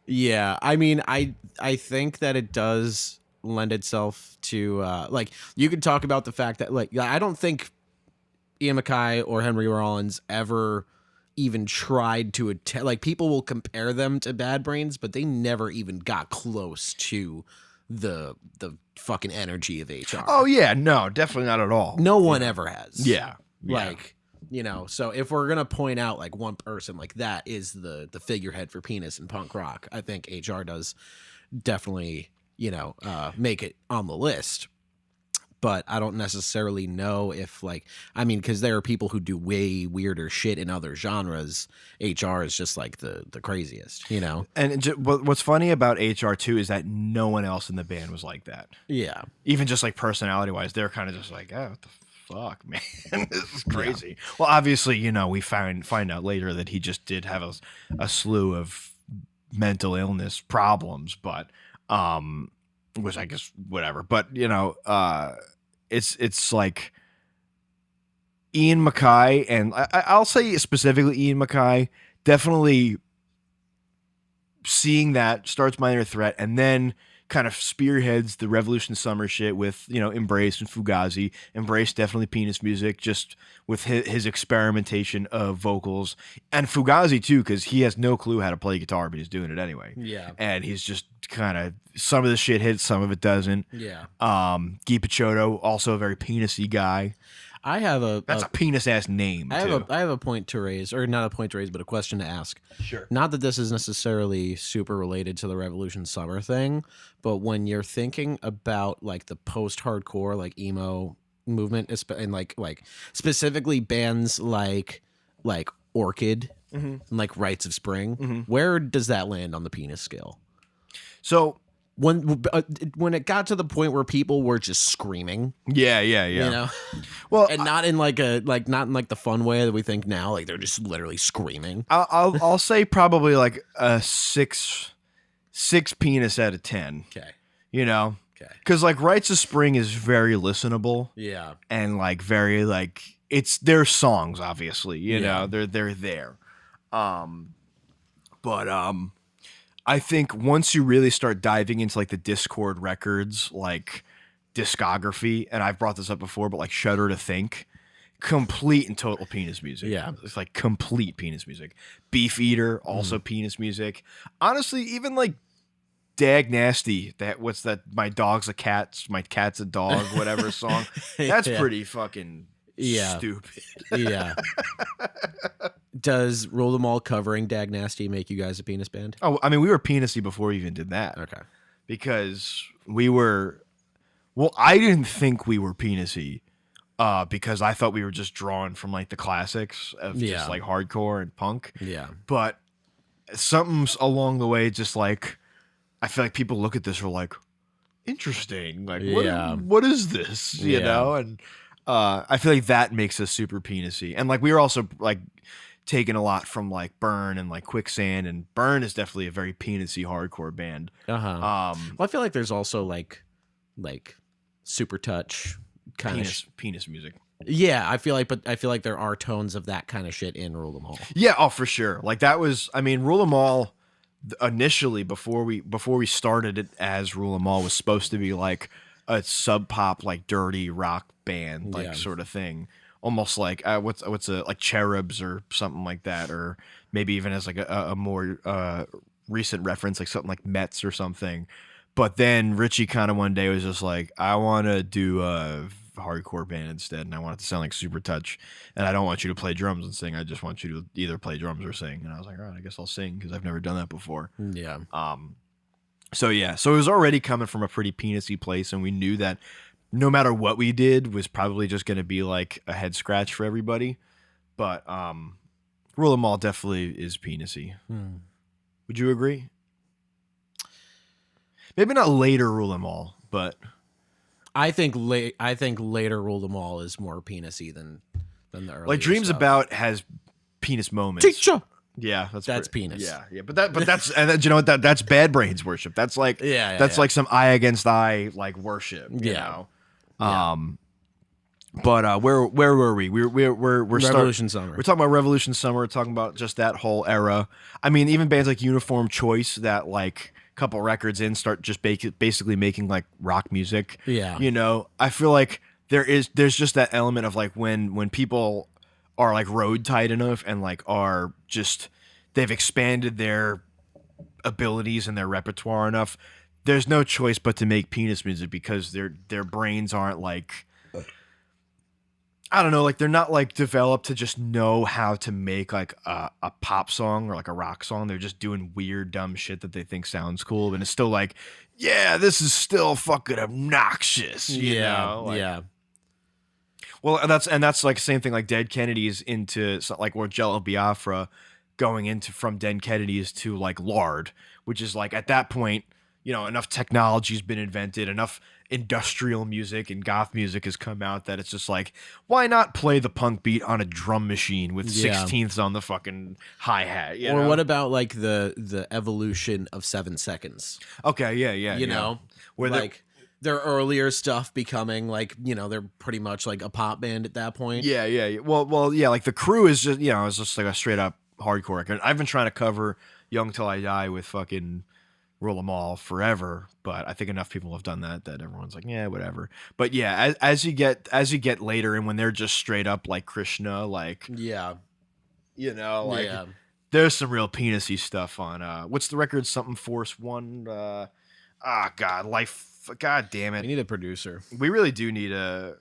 Yeah. I mean, I think that it does lend itself to like, you could talk about the fact that, like, I don't think Ian MacKaye or Henry Rollins ever even tried to attempt, like, people will compare them to Bad Brains, but they never even got close to the fucking energy of HR. Oh, yeah. No, definitely not at all. No one ever has. Yeah. Like, you know, so if we're going to point out like one person, like that is the figurehead for penis in punk rock, I think HR does definitely, you know, make it on the list. but I don't necessarily know if like I mean because there are people who do way weirder shit in other genres. HR is just like the craziest, you know. And what's funny about HR too is that no one else in the band was like that. Yeah. Even just like personality wise, they're kind of just like, oh, what the fuck, man, this is crazy. Well, obviously, you know, we find out later that he just did have a slew of mental illness problems, but which I guess whatever. But you know, it's like Ian MacKaye, and I'll say specifically Ian MacKaye, definitely seeing that starts Minor Threat, and then kind of spearheads the Revolution Summer shit with, you know, Embrace and Fugazi. Embrace definitely Penis Music, just with his experimentation of vocals, and Fugazi too, because he has no clue how to play guitar, but he's doing it anyway. Yeah. And he's just kind of, some of the shit hits, some of it doesn't. Yeah. Guy Picciotto, also a very penisy guy. I have That's a penis ass name. I too. have a point to raise, or not a point to raise, but a question to ask. Sure. Not that this is necessarily super related to the Revolution Summer thing, but when you're thinking about like the post-hardcore, like emo movement, and like specifically bands like Orchid and like Rites of Spring, where does that land on the penis scale? So When it got to the point where people were just screaming, yeah. you know, Well, and not in like not in like the fun way that we think now, like they're just literally screaming. I'll say probably like a six penis out of 10. Okay. You know, Okay. because like Rites of Spring is very listenable Yeah. and like very like it's their songs, obviously. You Yeah. know, they're there. But I think once you really start diving into like the Discord Records like discography, and I've brought this up before, but like Shudder to Think, complete and total penis music. Yeah. It's like complete penis music. Beef Eater, also penis music. Honestly, even like Dag Nasty, what's that? My dog's a cat, my cat's a dog, whatever song. That's Yeah. pretty fucking Yeah. stupid. Yeah. Does Roll Them All covering Dag Nasty make you guys a penis band? Oh, I mean, we were penisy before we even did that. Okay. Because we were, well, I didn't think we were penisy because I thought we were just drawn from like the classics of Yeah. just like hardcore and punk. Yeah. But something's along the way, just like, I feel like people look at this are like, interesting. Like, Yeah. what is this? You Yeah. know? And I feel like that makes us super penisy. And like, we were also like taking a lot from like Burn and like Quicksand, and Burn is definitely a very penisy hardcore band. Uh-huh. Well, I feel like there's also like Super Touch kind of penis music. Yeah, I feel like there are tones of that kind of shit in Rule 'Em All. Yeah, oh for sure. Like that was, I mean, Rule 'Em All initially before we started it as Rule 'Em All was supposed to be like a sub pop like dirty rock band like Yeah. sort of thing. Almost like what's like Cherubs or something like that, or maybe even as like a more recent reference like something like Mets or something. But then Richie kind of one day was just like, I want to do a hardcore band instead, and I want it to sound like Super Touch, and I don't want you to play drums and sing. I just want you to either play drums or sing. And I was like, all right, I guess I'll sing because I've never done that before. Yeah. So yeah, so it was already coming from a pretty penisy place, and we knew that no matter what we did was probably just going to be like a head scratch for everybody. But Rule 'Em All definitely is penisy. Would you agree? Maybe not later Rule 'Em All, but I think later Rule 'Em All is more penisy than the early. like Dreams About has penis moments. Teacher. Yeah, That's penis. Yeah. But that's and then, you know what, that's Bad Brains worship. That's like Yeah, that's yeah. like some eye against eye like worship. You Yeah. know? Yeah. But where were we? We're Revolution Summer. We're talking about Revolution Summer. We're talking about just that whole era. I mean, even bands like Uniform Choice that like couple records in start just basically making like rock music. Yeah. You know, I feel like there's just that element of like when people are like road tight enough and like are just they've expanded their abilities and their repertoire enough, there's no choice but to make penis music because their brains aren't like I don't know, like they're not like developed to just know how to make like a pop song or like a rock song. They're just doing weird, dumb shit that they think sounds cool, and it's still like, yeah, this is still fucking obnoxious. You know? Like, yeah. well, and that's like same thing. Like Dead Kennedys into like or Jello Biafra going into from Dead Kennedys to like Lard, which is like at that point, you know, enough technology's been invented, enough industrial music and goth music has come out that it's just like, why not play the punk beat on a drum machine with Yeah. 16ths on the fucking hi hat? Or what about like the evolution of 7 Seconds? Okay, yeah, You know, where like their earlier stuff becoming like, you know, they're pretty much like a pop band at that point. yeah. Well, yeah. Like the Crew is just, you know, it's just like a straight up hardcore record. I've been trying to cover Young Till I Die with fucking Roll 'Em All forever, but I think enough people have done that everyone's like, yeah, whatever. But yeah, as you get later, and when they're just straight up like Krishna, like, Yeah. you know, like Yeah. there's some real penisy stuff on what's the record? Something Force One. God damn We it. need a producer. We really do need or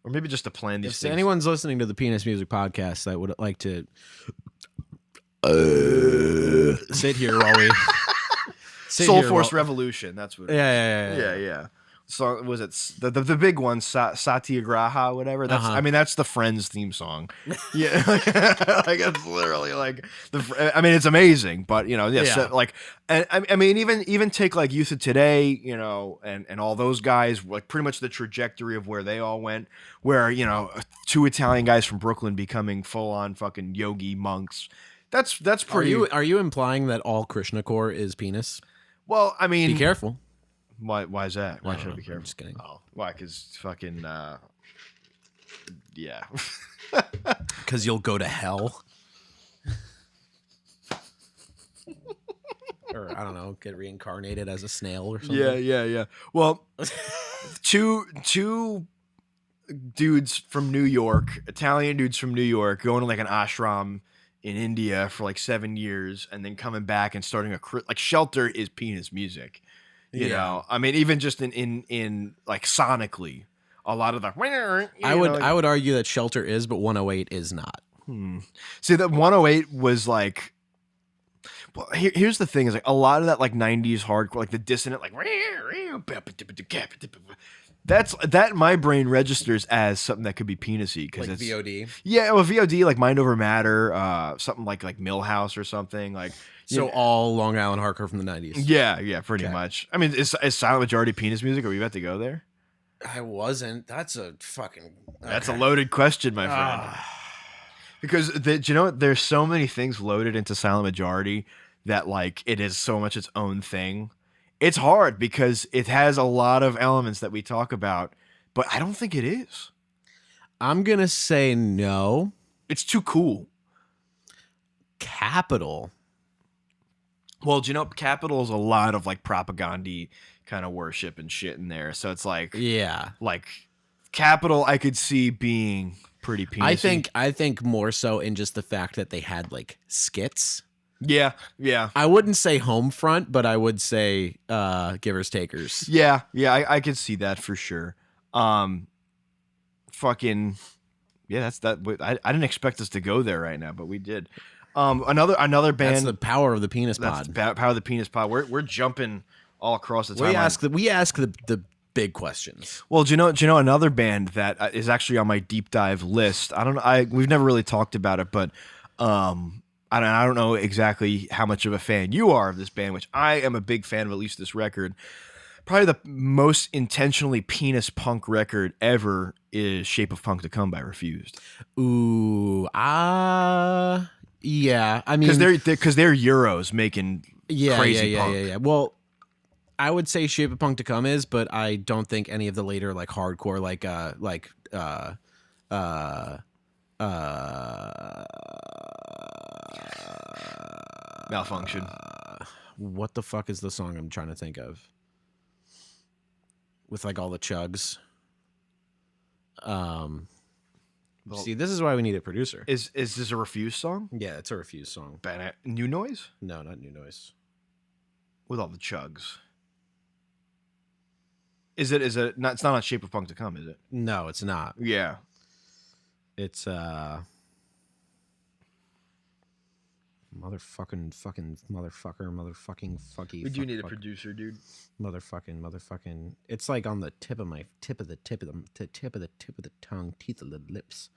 maybe just to plan these If things. anyone's listening to the Penis Music Podcast that would like to sit here while we Soul Force Revolution. That's what. Yeah. So was it the big one, Satyagraha, whatever? That's Uh-huh. I mean that's the Friends theme song. Yeah, like it's literally like I mean it's amazing, but you know, yeah. So, like, and I mean even take like Youth of Today, you know, and all those guys, like pretty much the trajectory of where they all went, where you know 2 Italian guys from Brooklyn becoming full on fucking yogi monks. That's pretty. Are you implying that all Krishna core is penis? Well, I mean, Be careful. Why is that? Why I don't should I know. be careful? I'm just kidding. Oh, why? Because fucking yeah. Because you'll go to hell. Or I don't know, get reincarnated as a snail or something. Yeah. Well, two dudes from New York, Italian dudes from New York, going to like an ashram in India for like 7 years, and then coming back and starting like Shelter is penis music. You know, I mean, even just in like sonically, a lot of the. I would argue that Shelter is, but 108 is not. See, that 108 was like. Well, here's the thing: is like a lot of that like '90s hardcore, like the dissonant, like that my brain registers as something that could be penisy because Like it's VOD. Yeah, well, VOD like Mind Over Matter, something like Millhouse or something like. So all Long Island hardcore from the 90s. Yeah, pretty Okay. much. I mean, is Silent Majority penis music? Are we about to go there? I wasn't. That's a fucking. That's a okay. loaded question, my friend. Because do you know what? There's so many things loaded into Silent Majority that like it is so much its own thing. It's hard because it has a lot of elements that we talk about, but I don't think it is. I'm going to say no. It's too cool. Capital. Well, do you know Capital is a lot of like propaganda kind of worship and shit in there. So it's like Yeah. Capital I could see being pretty penisy. I think more so in just the fact that they had like skits. Yeah. I wouldn't say home front, but I would say givers takers. Yeah, I could see that for sure. Fucking yeah, that's that. I didn't expect us to go there right now, but we did. Another band. That's the power of the penis That's pod. the power of the penis pod. We're jumping all across the timeline. We ask the big questions. Well, do you know another band that is actually on my deep dive list? I don't know. We've never really talked about it, but I don't know exactly how much of a fan you are of this band, which I am a big fan of. At least this record. Probably the most intentionally penis punk record ever is "Shape of Punk to Come" by Refused. Ooh, yeah. I mean, Because they're Euros making crazy punk. Yeah. Well, I would say Shape of Punk to Come is, but I don't think any of the later like hardcore Malfunction. What the fuck is the song I'm trying to think of? With like all the chugs. See, this is why we need a producer. Is this a Refused song? Yeah, it's a Refused song. New Noise? No, not New Noise. With all the chugs. Is it not? It's not on Shape of Punk to Come, is it? No, it's not. Yeah. It's motherfucking fucky. We do need a producer, dude. Motherfucking. It's like on the tip of the tongue, teeth of the lips.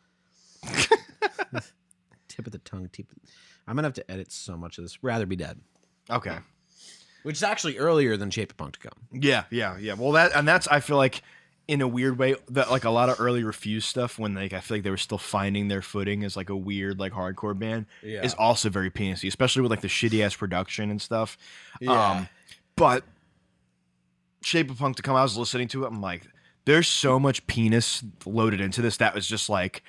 Tip of the tongue, teeth. I'm gonna have to edit so much of this. Rather Be Dead, Okay. which is actually earlier than Shape of Punk to Come. Yeah. Well, that's I feel like in a weird way that like a lot of early Refused stuff when like I feel like they were still finding their footing as like a weird like hardcore band is also very penisy, especially with like the shitty ass production and stuff. Yeah. But Shape of Punk to Come, I was listening to it. I'm like, there's so much penis loaded into this that was just like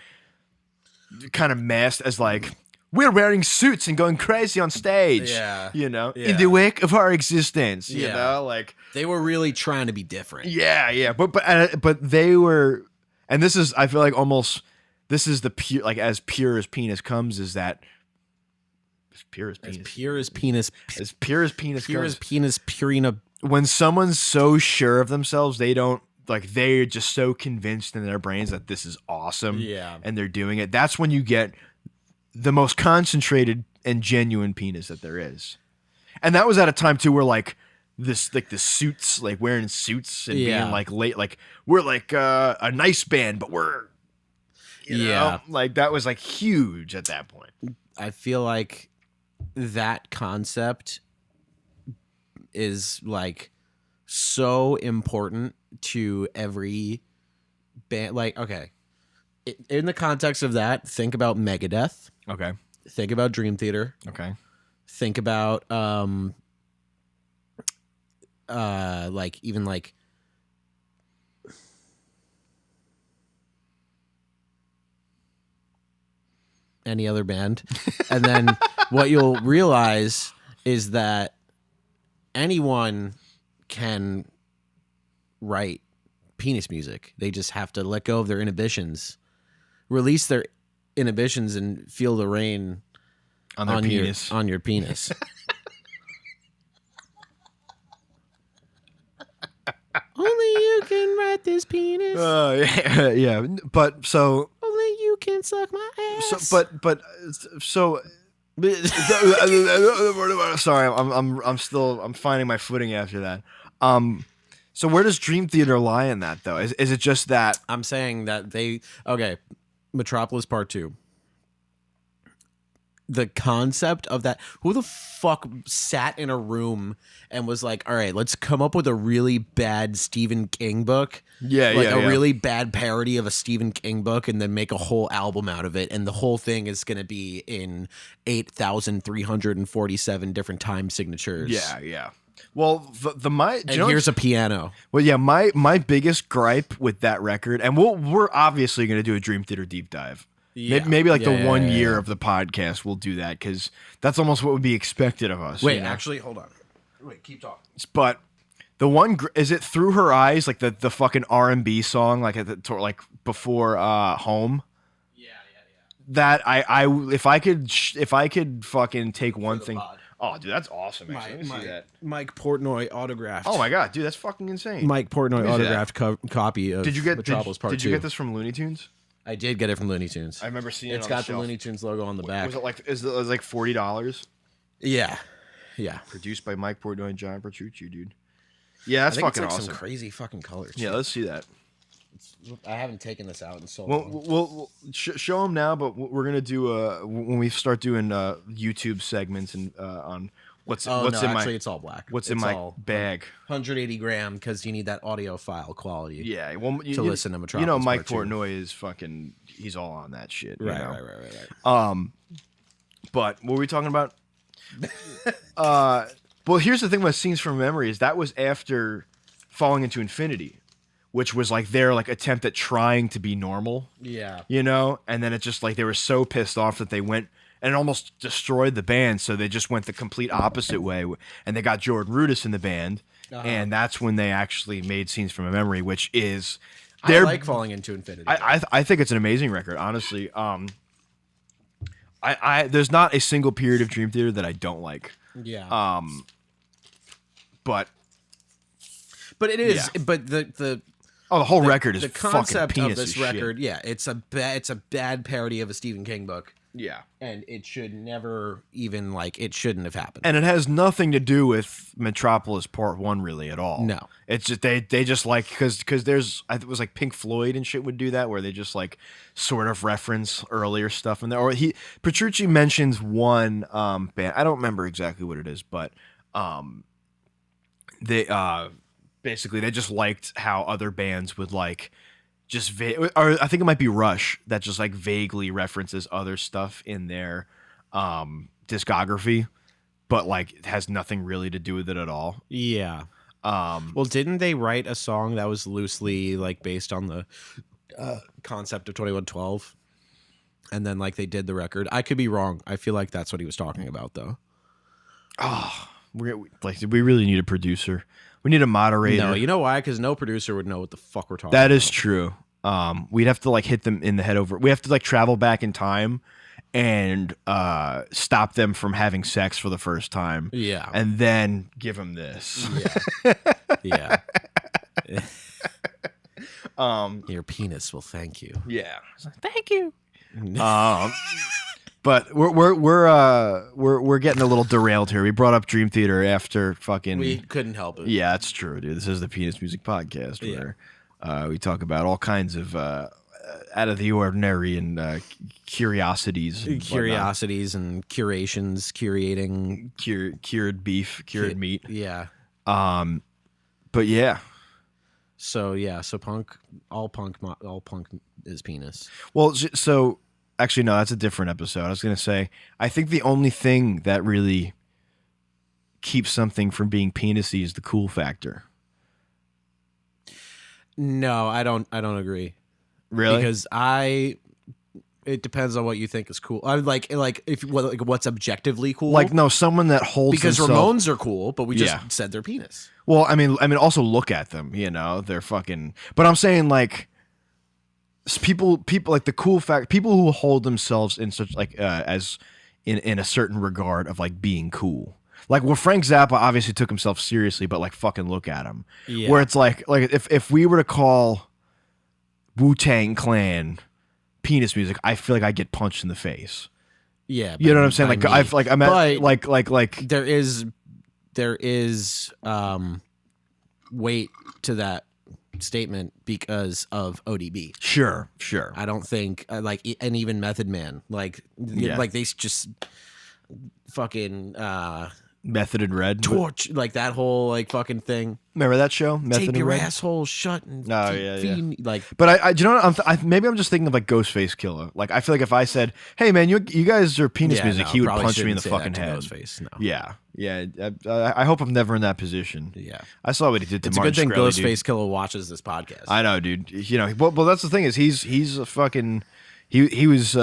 kind of masked as like we're wearing suits and going crazy on stage. Yeah. You know, Yeah. in the wake of our existence. You Yeah. know, like. They were really trying to be different. Yeah, but they were, and this is I feel like almost this is the pure like as pure as penis comes is that as pure as penis As pure as penis. as pure as penis Pure comes. as penis. Purina. When someone's so sure of themselves, they don't like they're just so convinced in their brains that this is awesome. Yeah. and they're doing it. That's when you get the most concentrated and genuine penis that there is, and that was at a time too where like. This like the suits, like wearing suits and Yeah. being like late, like we're like a nice band, but we're you know, Yeah. like that was like huge at that point. I feel like that concept is like so important to every band. Like, okay, in the context of that, think about Megadeth, Okay, think about Dream Theater, okay, think about like even like any other band. And then what you'll realize is that anyone can write penis music. They just have to let go of their inhibitions, release their inhibitions, and feel the rain on their penis. on your penis. Only you can write this penis. Yeah, but so Only you can suck my ass. so sorry, I'm still finding my footing after that. So where does Dream Theater lie in that though? Is it just that? I'm saying that Metropolis Part 2. The concept of that, who the fuck sat in a room and was like, all right, let's come up with a really bad Stephen King book. Yeah, like yeah, a yeah. really bad parody of a Stephen King book and then make a whole album out of it. And the whole thing is going to be in 8,347 different time signatures. Yeah. Well, And here's a piano. Well, yeah, my biggest gripe with that record, and we're obviously going to do a Dream Theater deep dive. Yeah. Maybe like Yeah, the yeah, 1 yeah, year yeah. of the podcast, we'll do that because that's almost what would be expected of us. Wait, you know? actually, hold on. Wait, keep talking. But the one is it Through Her Eyes, like the fucking R&B song, like like before Home. Yeah. That I if I could fucking take one the thing. pod. Oh, dude, that's awesome. Actually. Let me see that. Mike Portnoy autographed. Oh my god, dude, that's fucking insane. Mike Portnoy What is that? autographed copy of Did you get Metropolis Part 2. Did you get this from Looney Tunes? I did get it from Looney Tunes. I remember seeing it. It's on got the the shelf. Looney Tunes logo on the back. Was it like it was like $40? Yeah. Produced by Mike Portnoy and John Petrucci, dude. Yeah, that's I think fucking it's like awesome. some crazy fucking colors. Yeah, let's see that. I haven't taken this out in so Well, long. we'll show them now, but we're gonna do when we start doing YouTube segments and on what's Oh, what's no, in actually, my it's all black. what's It's in my all bag. 180 gram because you need that audio file quality. Yeah, well, to listen to You know, Metropolis Mike Part 2. Portnoy is fucking. He's all on that shit. you Right, know? right. But what were we talking about? Well, here's the thing about Scenes from Memory is that was after Falling into Infinity, which was like their like attempt at trying to be normal, Yeah. you know? And then it just like they were so pissed off that they went and it almost destroyed the band, so they just went the complete opposite way and they got Jordan Rudess in the band, and that's when they actually made Scenes from a Memory, which is I like Falling into Infinity. I think it's an amazing record, honestly. I there's not a single period of Dream Theater that I don't like. yeah. But But it is. Yeah. But the Oh, the whole record is the fucking concept penis of this as shit. record. Yeah, it's a bad parody of a Stephen King book, Yeah. and it should never even it shouldn't have happened. And it has nothing to do with Metropolis Part 1 really at all. No. It's just they just like because there's it was like Pink Floyd and shit would do that where they just like sort of reference earlier stuff in there. Or Petrucci mentions one band. I don't remember exactly what it is, but they basically they just liked how other bands would like just or I think it might be Rush that just like vaguely references other stuff in their discography, but like it has nothing really to do with it at all. Yeah. Well, didn't they write a song that was loosely based on the concept of 2112? And then they did the record. I could be wrong. I feel like that's what he was talking about, though. We really need a producer. We need a moderator. No, you know why? Because no producer would know what the fuck we're talking That about. is true. We'd have to hit them in the head over. We have to travel back in time and stop them from having sex for the first time. Yeah. And then give them this. Yeah. Um, Your penis will thank you. yeah. Thank you. But we're getting a little derailed here. We brought up Dream Theater after fucking. We couldn't help it. Yeah, that's true, dude. This is the Penis Music Podcast where we talk about all kinds of out of the ordinary and curiosities. And Curiosities and curations, curating. cured beef, cured meat. Yeah. But yeah. So all punk is penis. Well, so actually, no, that's a different episode. I was going to say, I think the only thing that really keeps something from being penisy is the cool factor. No, I don't agree. Really? Because it depends on what you think is cool. I if what's objectively cool. no, someone that holds because themselves- Ramones are cool, but we just Yeah. said they're penis. Well, I mean, also look at them. They're fucking. But I'm saying people the cool fact. People who hold themselves in such as in a certain regard of being cool. Frank Zappa obviously took himself seriously, but fucking look at him. Yeah. Where it's if we were to call Wu-Tang Clan penis music, I feel like I get punched in the face. Yeah, You know what I'm saying? I'm at But- there is weight to that statement because of ODB. sure. I don't think and even Method Man Yeah. they just fucking Method in Red. torch that whole fucking thing. Remember that show? Method Tape in your Red? asshole shut and Oh, yeah. feed me, But do you know what? Maybe I'm just thinking of Ghostface Killer. I feel like if I said, "Hey man, you guys are penis Yeah, music," no, he would probably punch me in the shouldn't say fucking that to head. Ghostface, no. Yeah. I hope I'm never in that position. Yeah. I saw what he did to It's a Martin good thing Shkreli, dude. Ghostface Killer watches this podcast. I know, dude. Well, that's the thing is he's a fucking he was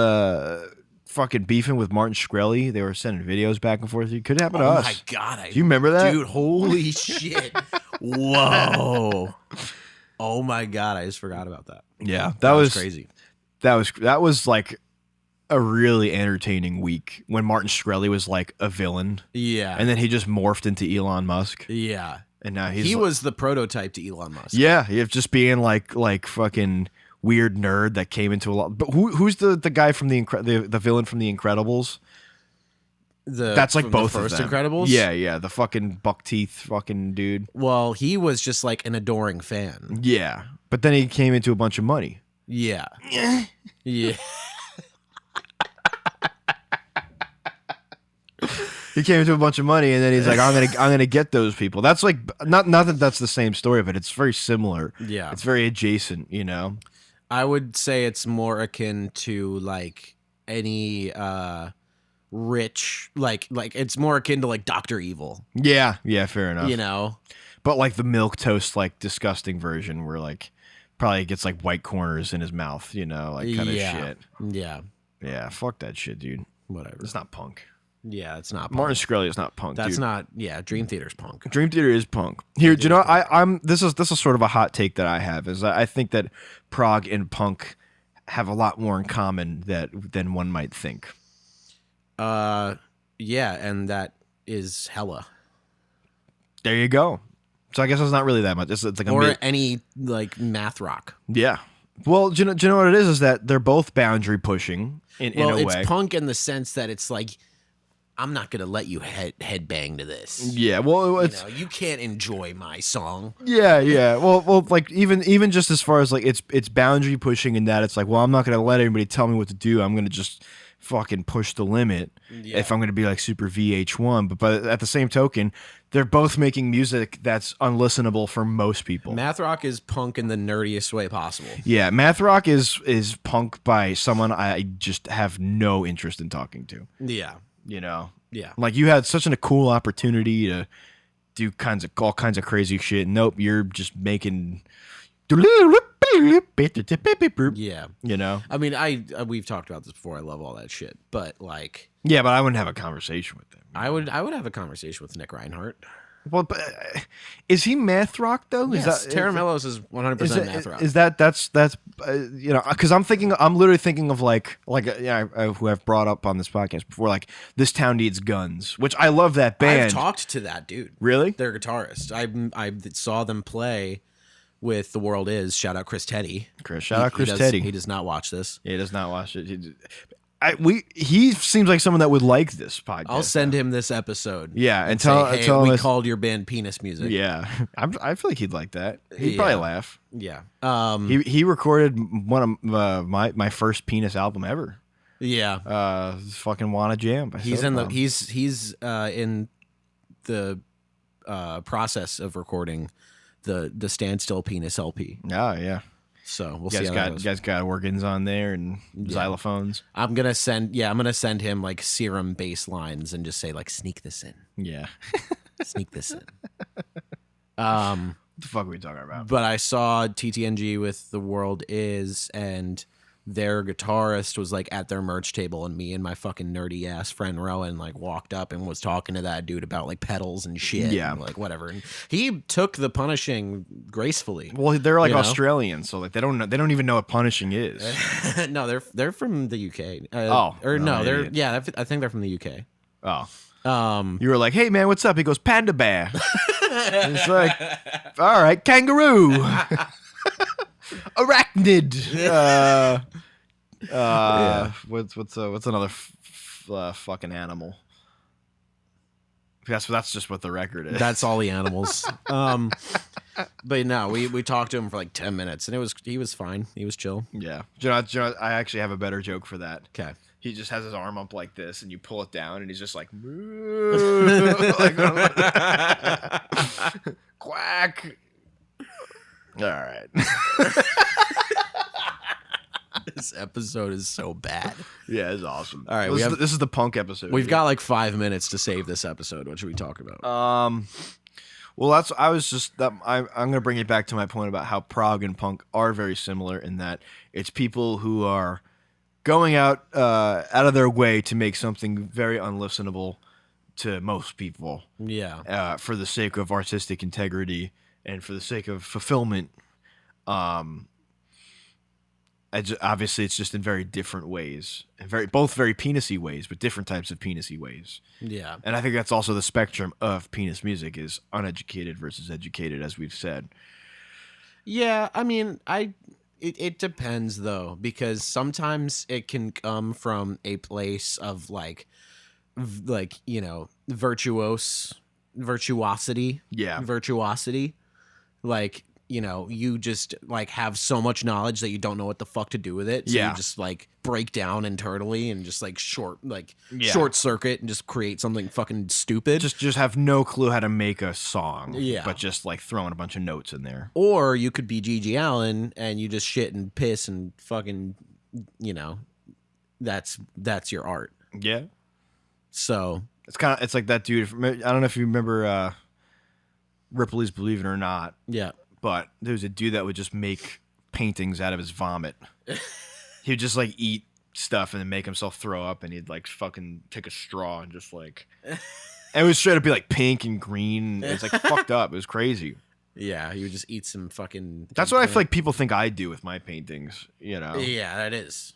fucking beefing with Martin Shkreli. They were sending videos back and forth. It could happen to Oh us. my god! Do you remember that? Dude, holy shit! Whoa! Oh my god! I just forgot about that. Yeah, That was crazy. That was a really entertaining week when Martin Shkreli was a villain, Yeah, and then he just morphed into Elon Musk, yeah. and now He was the prototype to Elon Musk. yeah, he was just being like fucking weird nerd that came into a lot. But who's the guy from the villain from the Incredibles? That's from both the first of them. Incredibles. Yeah, the fucking buck teeth fucking dude. Well, he was just an adoring fan. Yeah, but then he came into a bunch of money. Yeah. Yeah. He came into a bunch of money, and then he's like, I'm gonna get those people. That's not that that's the same story, but it's very similar. Yeah. It's very adjacent, I would say it's more akin to any rich it's more akin to Dr. Evil. Yeah, fair enough. You know? But the milk toast disgusting version where probably gets white corners in his mouth, kind of shit. Yeah. Yeah, fuck that shit, dude. Whatever. It's not punk. Yeah, it's not punk. Martin Shkreli is not punk. That's dude. not Dream Theater's punk. Dream Theater is punk. Here, do you know? I'm. This is sort of a hot take that I have. Is I think that prog and punk have a lot more in common than one might think. Yeah, and that is hella. There you go. So I guess it's not really that much. It's like a or any like math rock. yeah. Well, do you know what it is? Is that they're both boundary pushing in Well, a it's way. punk in the sense that it's like, I'm not gonna let you headbang to this. Yeah. Well, it's You can't enjoy my song. yeah. Well, like even just as far as like it's boundary pushing in that it's like, well, I'm not gonna let anybody tell me what to do. I'm gonna just fucking push the limit if I'm gonna be like super VH1. But at the same token, they're both making music that's unlistenable for most people. Math rock is punk in the nerdiest way possible. Yeah, math rock is punk by someone I just have no interest in talking to. Yeah. You know, Yeah. like you had such a cool opportunity to do all kinds of crazy shit. Nope, you're just making. Yeah. You know. I mean, we've talked about this before. I love all that shit, but like, Yeah, but I wouldn't have a conversation with them. I would have a conversation with Nick Reinhardt. Well, but is he math rock though? Yes, Tara Mellos is 100% math rock. Is that's you know, because I'm literally thinking of like who I've brought up on this podcast before, like This Town Needs Guns, which I love that band. I've talked to that dude. Really? Their guitarist. I saw them play with The World Is. Shout out Chris Teddy. Shout out Chris Teddy. He does not watch this. Yeah, he does not watch it. He seems like someone that would like this podcast. I'll send him this episode. Yeah, and say, tell hey, him we called your band Penis Music. Yeah, I feel like he'd like that. He'd Yeah. probably laugh. Yeah. He recorded one of my first Penis album ever. Yeah. Fucking Wanna Jam. by He's Soapbomb. he's in the process of recording the Standstill Penis LP. Oh yeah. So we'll You see guys how got that you goes. guys got organs on there and xylophones. I'm gonna send him like serum bass lines and just say like sneak this in. Yeah. Sneak this in. What the fuck are we talking about? But I saw TTNG with The World Is, and their guitarist was like at their merch table, and me and my fucking nerdy ass friend Rowan like walked up and was talking to that dude about like pedals and shit. Yeah. And, like whatever. And he took the punishing gracefully. Well, they're like You know? Australian, so like they don't even know what punishing is. No, they're from the UK. No, no, they're idiot. yeah. I think they're from the UK. Oh. You were like, "Hey man, what's up?" He goes, "Panda bear." It's like, all right, kangaroo, arachnid. What's another fucking animal? That's just what the record is. That's all the animals. But no, we talked to him for like 10 minutes, and he was fine. He was chill. Yeah. Do you know, I actually have a better joke for that. Okay. He just has his arm up like this, and you pull it down, and he's just like, quack. All right. This episode is so bad. Yeah, it's awesome. All right, this is the punk episode. We've got like 5 minutes to save this episode. What should we talk about? Well, I'm gonna bring it back to my point about how prog and punk are very similar in that it's people who are going out of their way to make something very unlistenable to most people. Yeah. For the sake of artistic integrity and for the sake of fulfillment. Obviously, it's just in very different ways, and both very penis-y ways, but different types of penis-y ways. Yeah. And I think that's also the spectrum of penis music is uneducated versus educated, as we've said. Yeah, I mean, it depends though, because sometimes it can come from a place of like virtuosity. Yeah. Virtuosity. Like, you just like have so much knowledge that you don't know what the fuck to do with it. So Yeah. you just like break down internally and just like short Yeah. circuit and just create something fucking stupid. Just have no clue how to make a song. Yeah. But just like throwing a bunch of notes in there. Or you could be Gigi Allen and you just shit and piss and fucking, that's your art. Yeah. So It's like that dude. I don't know if you remember Ripley's Believe It or Not, yeah. but there was a dude that would just make paintings out of his vomit. He would just like eat stuff and then make himself throw up, and he'd like fucking take a straw and just like. And it would straight up be like pink and green. It's like fucked up. It was crazy. Yeah, you would just eat some fucking. That's what I feel like people think I do with my paintings. Yeah, that is.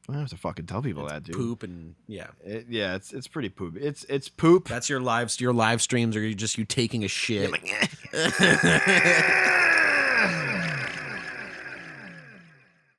I don't have to fucking tell people that, dude. Poop and yeah. Yeah, it's pretty poop. It's poop. That's your live streams, or you just you taking a shit.